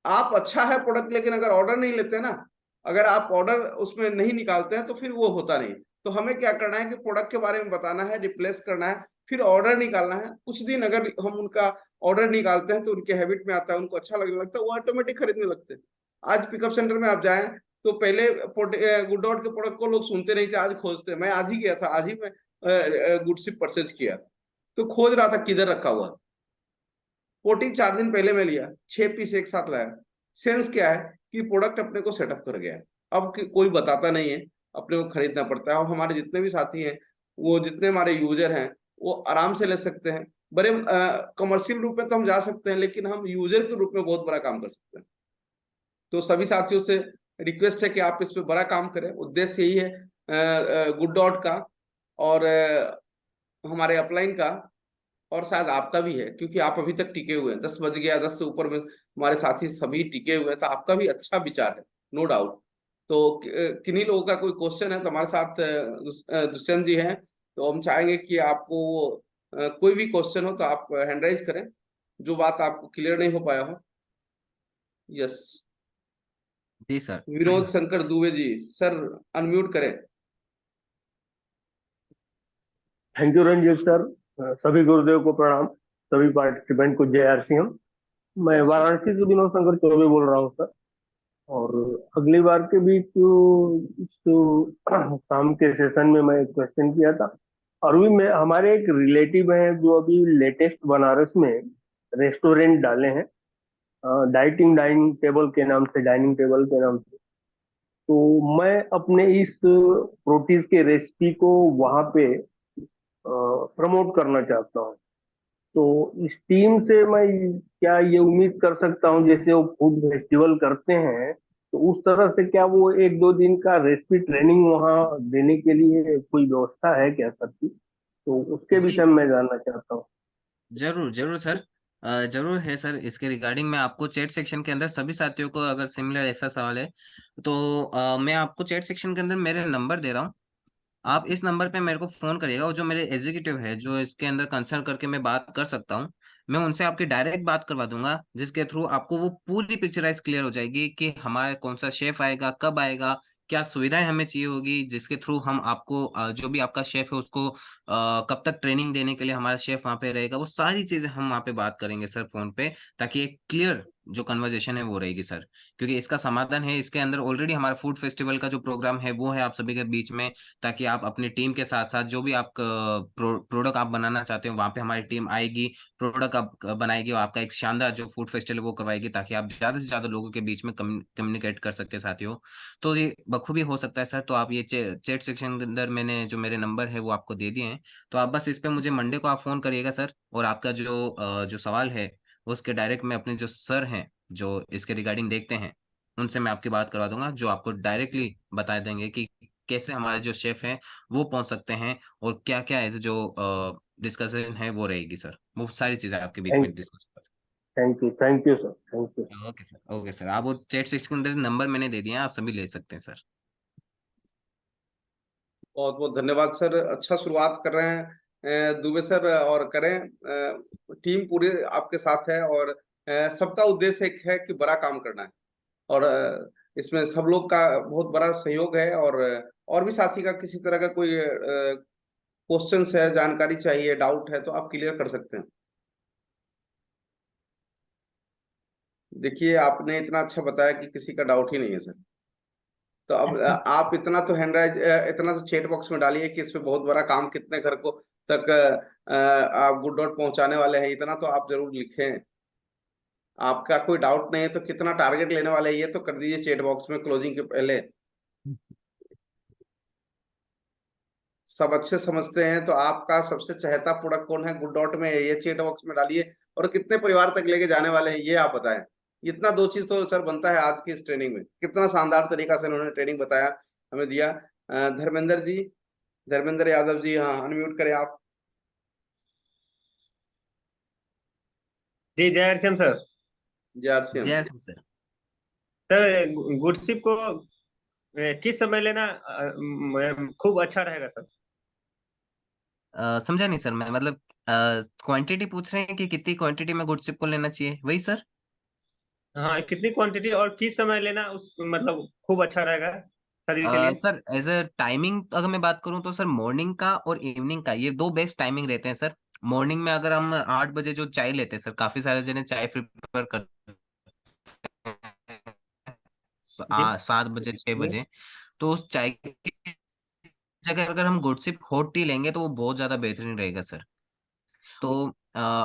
आप अच्छा है प्रोडक्ट, लेकिन अगर ऑर्डर नहीं लेते ना, अगर आप ऑर्डर उसमें नहीं निकालते हैं तो फिर वो होता नहीं। तो हमें क्या करना है कि प्रोडक्ट के बारे में बताना है, रिप्लेस करना है, फिर ऑर्डर निकालना है। कुछ दिन अगर हम उनका ऑर्डर निकालते हैं तो उनके हैबिट में आता है, उनको अच्छा लगने लगता है, वो ऑटोमेटिक खरीदने लगते हैं। आज पिकअप सेंटर में आप जाएं तो पहले गुड डॉट के प्रोडक्ट को लोग सुनते नहीं थे, आज खोजते हैं। मैं आज ही गया था, आज ही मैं गुड शिप परचेज किया, तो खोज रहा था किधर रखा हुआ। प्रोटीन 4 दिन पहले मैं लिया, 6 पीस एक साथ लाया। सेंस क्या है कि प्रोडक्ट अपने को सेटअप कर गया है। अब कोई बताता नहीं है, अपने को खरीदना पड़ता है। और हमारे जितने भी साथी हैं, वो जितने हमारे यूजर हैं, वो आराम से ले सकते हैं। बड़े कमर्शियल रूप में तो हम जा सकते हैं, लेकिन हम यूजर के रूप में बहुत बड़ा काम कर सकते हैं। तो सभी साथियों से रिक्वेस्ट है कि आप इस पे बड़ा काम करें। उद्देश्य यही है गुड डॉट का, और हमारे अपलाइन का, और शायद आपका भी है, क्योंकि आप अभी तक टिके हुए हैं। 10 बज गया, 10 से ऊपर में हमारे साथी सभी टिके हुए हैं, तो आपका भी अच्छा विचार है, नो डाउट। तो किन्हीं लोगों का कोई क्वेश्चन है तो हमारे साथ दुष्यंत जी हैं, तो हम चाहेंगे कि आपको कोई भी क्वेश्चन हो तो आप हैंड राइज करें, जो बात आपको क्लियर नहीं हो पाया हो। यस, जी sir. Vinod Shankar Dubey ji, sir unmute करें। Thank you Ranjeet sir. सभी गुरुदेव को प्रणाम, सभी पार्टिसिपेंट को जय सिंह। मैं जय श्री वाराणसी से विनोद शंकर चौबे बोल रहा हूँ सर। और अगली बार के भी शाम के सेशन में मैं एक क्वेश्चन किया था। और भी मैं, हमारे एक रिलेटिव हैं जो अभी लेटेस्ट बनारस में रेस्टोरेंट डाले हैं, डाइटिंग डाइनिंग टेबल के नाम से, डाइनिंग टेबल के नाम से। तो मैं अपने इस प्रोटीज के रेसिपी को वहाँ पे प्रमोट करना चाहता हूँ। तो इस टीम से मैं क्या ये उम्मीद कर सकता हूँ, जैसे वो फूड फेस्टिवल करते हैं, तो उस तरह से क्या वो 1-2 दिन का रेसिपी ट्रेनिंग वहाँ देने के लिए कोई व्यवस्था है क्या सर की? तो उसके विषय जी में मैं जानना चाहता हूँ। जरूर जरूर सर। जरूर है सर। इसके रिगार्डिंग मैं आपको चैट सेक्शन के अंदर सभी साथियों को अगर सिमिलर ऐसा सवाल है तो मैं आपको चैट सेक्शन के अंदर मेरे नंबर दे रहा हूँ। आप इस नंबर पे मेरे को फोन करिएगा, और जो मेरे एग्जीक्यूटिव है जो इसके अंदर कंसर्न करके मैं बात कर सकता हूँ, मैं उनसे आपकी डायरेक्ट बात करवा दूंगा, जिसके थ्रू आपको वो पूरी पिक्चराइज क्लियर हो जाएगी कि हमारा कौन सा शेफ आएगा, कब आएगा, क्या सुविधाएं हमें चाहिए होगी, जिसके थ्रू हम आपको जो भी आपका शेफ है उसको कब तक ट्रेनिंग देने के लिए हमारा शेफ वहाँ पे रहेगा, वो सारी चीजें हम वहाँ पे बात करेंगे सर फोन पे, ताकि एक क्लियर जो कन्वर्जेशन है वो रहेगी सर। क्योंकि इसका समाधान है, इसके अंदर ऑलरेडी हमारा फूड फेस्टिवल का जो प्रोग्राम है वो है आप सभी के बीच में, ताकि आप अपनी टीम के साथ साथ जो भी आप प्रोडक्ट आप बनाना चाहते हो वहाँ पे हमारी टीम आएगी, प्रोडक्ट आप बनाएगी, और आपका एक शानदार जो फूड फेस्टिवल वो करवाएगी, ताकि आप ज्यादा से ज्यादा लोगों के बीच में कम्युनिकेट कर सके साथियों। तो ये बखूबी हो सकता है सर। तो आप ये चैट सेक्शन के अंदर मैंने जो मेरे नंबर है वो आपको दे दिए हैं, तो आप बस इस पे मुझे मंडे को आप फोन करिएगा सर। और आपका जो सवाल है उसके डायरेक्ट मैं अपने जो सर हैं जो इसके रिगार्डिंग देखते हैं उनसे मैं आपकी बात करवा दूंगा, जो आपको डायरेक्टली बता देंगे कि कैसे हमारे जो शेफ हैं वो पहुंच सकते हैं, और क्या क्या ऐसे जो डिस्कशन है वो रहेगी सर, वो सारी चीजें आपके बीच में थैंक डिस्कस कर thank you sir, thank you. सकते हैं। Okay sir, okay sir. आप वो चैट सेक्शन के अंदर नंबर मैंने दे दिया है, आप सभी ले सकते हैं सर। बहुत बहुत धन्यवाद सर, अच्छा शुरुआत कर रहे हैं दुबे सर, और करें। टीम पूरे आपके साथ है, और सबका उद्देश्य एक है कि बड़ा काम करना है। और इसमें सब लोग का बहुत बड़ा सहयोग है। और भी साथी का किसी तरह का कोई क्वेश्चन है, जानकारी चाहिए, डाउट है, तो आप क्लियर कर सकते हैं। देखिए आपने इतना अच्छा बताया कि किसी का डाउट ही नहीं है सर। तो अब आप इतना तो हैंडराइज इतना तो चैट बॉक्स में डालिए कि इस पे बहुत बड़ा काम कितने घर को तक आप गुड डॉट पहुंचाने वाले हैं, इतना तो आप जरूर लिखें। आपका कोई डाउट नहीं है तो कितना टारगेट लेने वाले हैं ये तो कर दीजिए चैट बॉक्स में क्लोजिंग के पहले। सब अच्छे समझते हैं, तो आपका सबसे चहेता प्रोडक्ट कौन है गुड डॉट में, ये चैट बॉक्स में डालिए। और कितने परिवार तक लेके जाने वाले हैं ये आप बताएं। इतना दो चीज तो सर बनता है आज की इस ट्रेनिंग में। कितना शानदार तरीका से उन्होंने ट्रेनिंग बताया, हमें दिया। धर्मेंद्र जी, धर्मेंद्र यादव जी, हाँ अनम्यूट करें आप। जी जय हरिश्चंद्र सर। जय आरसीएम। जय सिंह सर। सर गुडशिप को किस समय लेना खूब अच्छा रहेगा सर? समझा नहीं सर मैं, मतलब क्वांटिटी पूछ रहे हैं कि कितनी क्वांटिटी में गुड शिप को लेना चाहिए, वही सर? हाँ, कितनी क्वांटिटी और किस समय लेना उस मतलब खूब अच्छा रहेगा शरीर के लिए? सर एज अ टाइमिंग अगर मैं बात करूं तो सर मॉर्निंग का और इवनिंग का ये दो बेस्ट टाइमिंग रहते हैं सर। मॉर्निंग में अगर हम 8 बजे जो चाय लेते हैं सर, काफी सारे जने चाय प्रिपेयर करते हैं जी 7 बजे 6 बजे। तो उस चाय की जगह अगर हम गुड सिप हॉट टी लेंगे तो वो बहुत ज्यादा बेहतरीन रहेगा सर। तो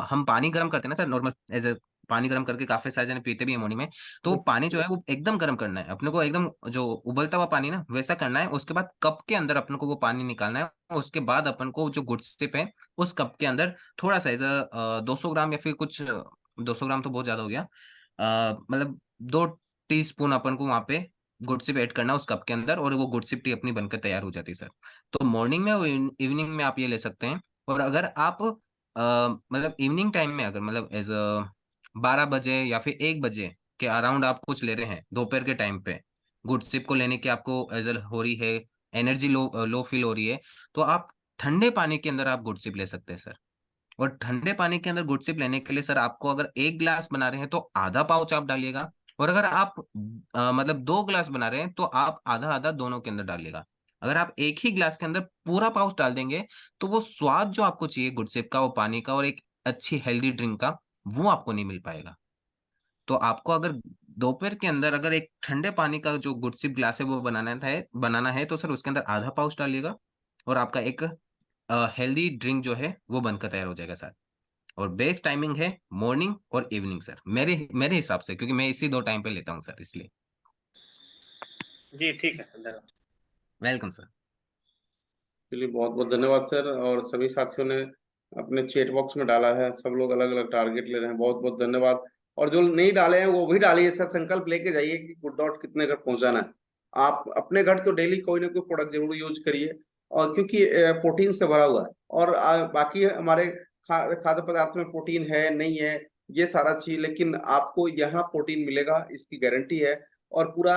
हम पानी गर्म करते हैं ना सर, नॉर्मल एज ए पानी गर्म करके काफी सारे जने पीते भी है मॉर्निंग में। तो वो पानी जो है वो एकदम गर्म करना है अपने को, एकदम जो उबलता हुआ पानी ना वैसा करना है। उसके बाद कप के अंदर अपन को वो पानी निकालना है, और उसके बाद अपन को जो गुड सिप है उस कप के अंदर थोड़ा सा एज 200 ग्राम या फिर कुछ 200 ग्राम तो बहुत ज्यादा हो गया, मतलब 2 टीस्पून अपन को वहाँ पे गुड सिप ऐड करना है उस कप के अंदर, और वो गुड सिप टी अपनी बनकर तैयार हो जाती है सर। तो मॉर्निंग में और इवनिंग में आप ये ले सकते हैं। और अगर आप मतलब इवनिंग टाइम में अगर मतलब एज 12 बजे या फिर 1 बजे के अराउंड आप कुछ ले रहे हैं दोपहर के टाइम पे, गुड सिप को लेने की आपको एज हो रही है, एनर्जी लो लो फील हो रही है, तो आप ठंडे पानी के अंदर आप गुड सिप ले सकते हैं सर। और ठंडे पानी के अंदर गुड सिप लेने के लिए सर आपको अगर 1 गिलास बना रहे हैं तो आधा पाउच आप डालिएगा। और अगर आप मतलब 2 गिलास बना रहे हैं तो आप आधा आधा दोनों के अंदर डालिएगा। अगर आप एक ही गिलास के अंदर पूरा पाउच डाल देंगे तो वो स्वाद जो आपको चाहिए गुड सिप का, वो पानी का और एक अच्छी हेल्दी ड्रिंक का, वो आपको नहीं मिल पाएगा। तो आपको अगर दोपहर के अंदर अगर एक ठंडे पानी का जो गुड सिप ग्लास है वो बनाना है तो सर उसके अंदर आधा पाउच डालिएगा, और आपका एक हेल्दी ड्रिंक जो है वो बनकर तैयार हो जाएगा सर। और बेस्ट टाइमिंग है मॉर्निंग और इवनिंग सर, मेरे मेरे हिसाब से, क्योंकि मैं इसी 2 टाइम पे लेता हूँ सर, इसलिए। जी ठीक है सर, धन्यवाद। Welcome sir. चलिए बहुत बहुत धन्यवाद सर। और सभी साथियों ने अपने चैट बॉक्स में डाला है, सब लोग अलग अलग टारगेट ले रहे हैं, बहुत बहुत धन्यवाद। और जो नहीं डाले हैं वो भी डालिए सर, संकल्प लेके जाइए कि गुड डॉट कितने घर पहुंचाना है। आप अपने घर तो डेली कोई ना कोई प्रोडक्ट जरूर यूज करिए, और क्योंकि प्रोटीन से भरा हुआ है। और बाकी हमारे खाद्य पदार्थ में प्रोटीन है नहीं है ये सारा चीज, लेकिन आपको यहाँ प्रोटीन मिलेगा इसकी गारंटी है। और पूरा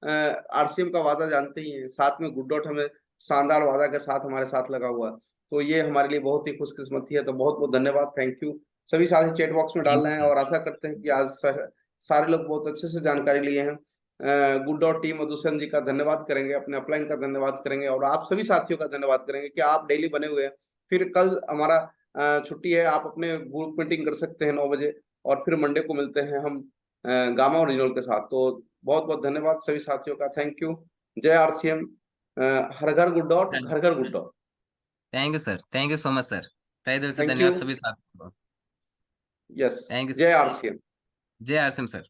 आरसीएम का वादा जानते ही हैं, साथ में गुड डॉट हमें शानदार वादा के साथ हमारे साथ लगा हुआ है। तो ये हमारे लिए बहुत ही खुशकिस्मती है। तो बहुत बहुत धन्यवाद, थैंक यू। सभी साथी चैट बॉक्स में डाल थैंक यू रहे हैं, सर। और आशा करते हैं कि आज सारे लोग बहुत अच्छे से जानकारी लिए हैं। गुड डॉट टीम मधुसूदन जी का धन्यवाद करेंगे, अपने अपलाइन का धन्यवाद करेंगे, और आप सभी साथियों का धन्यवाद करेंगे कि आप डेली बने हुए हैं। फिर कल हमारा छुट्टी है, आप अपने ग्रुप मीटिंग कर सकते हैं 9 बजे, और फिर मंडे को मिलते हैं हम गामा ओरिजिनल के साथ। तो बहुत बहुत धन्यवाद सभी साथियों का, थैंक यू। जय आरसीएम। हर घर गुड डॉट, घर घर good dot. Thank you sir, thank you so much sir. तहे दिल से थैंक धन्यवाद यू। सभी साथियों को। यस। थैंक यू जय सर। आरसीएम। जय आरसिम सर।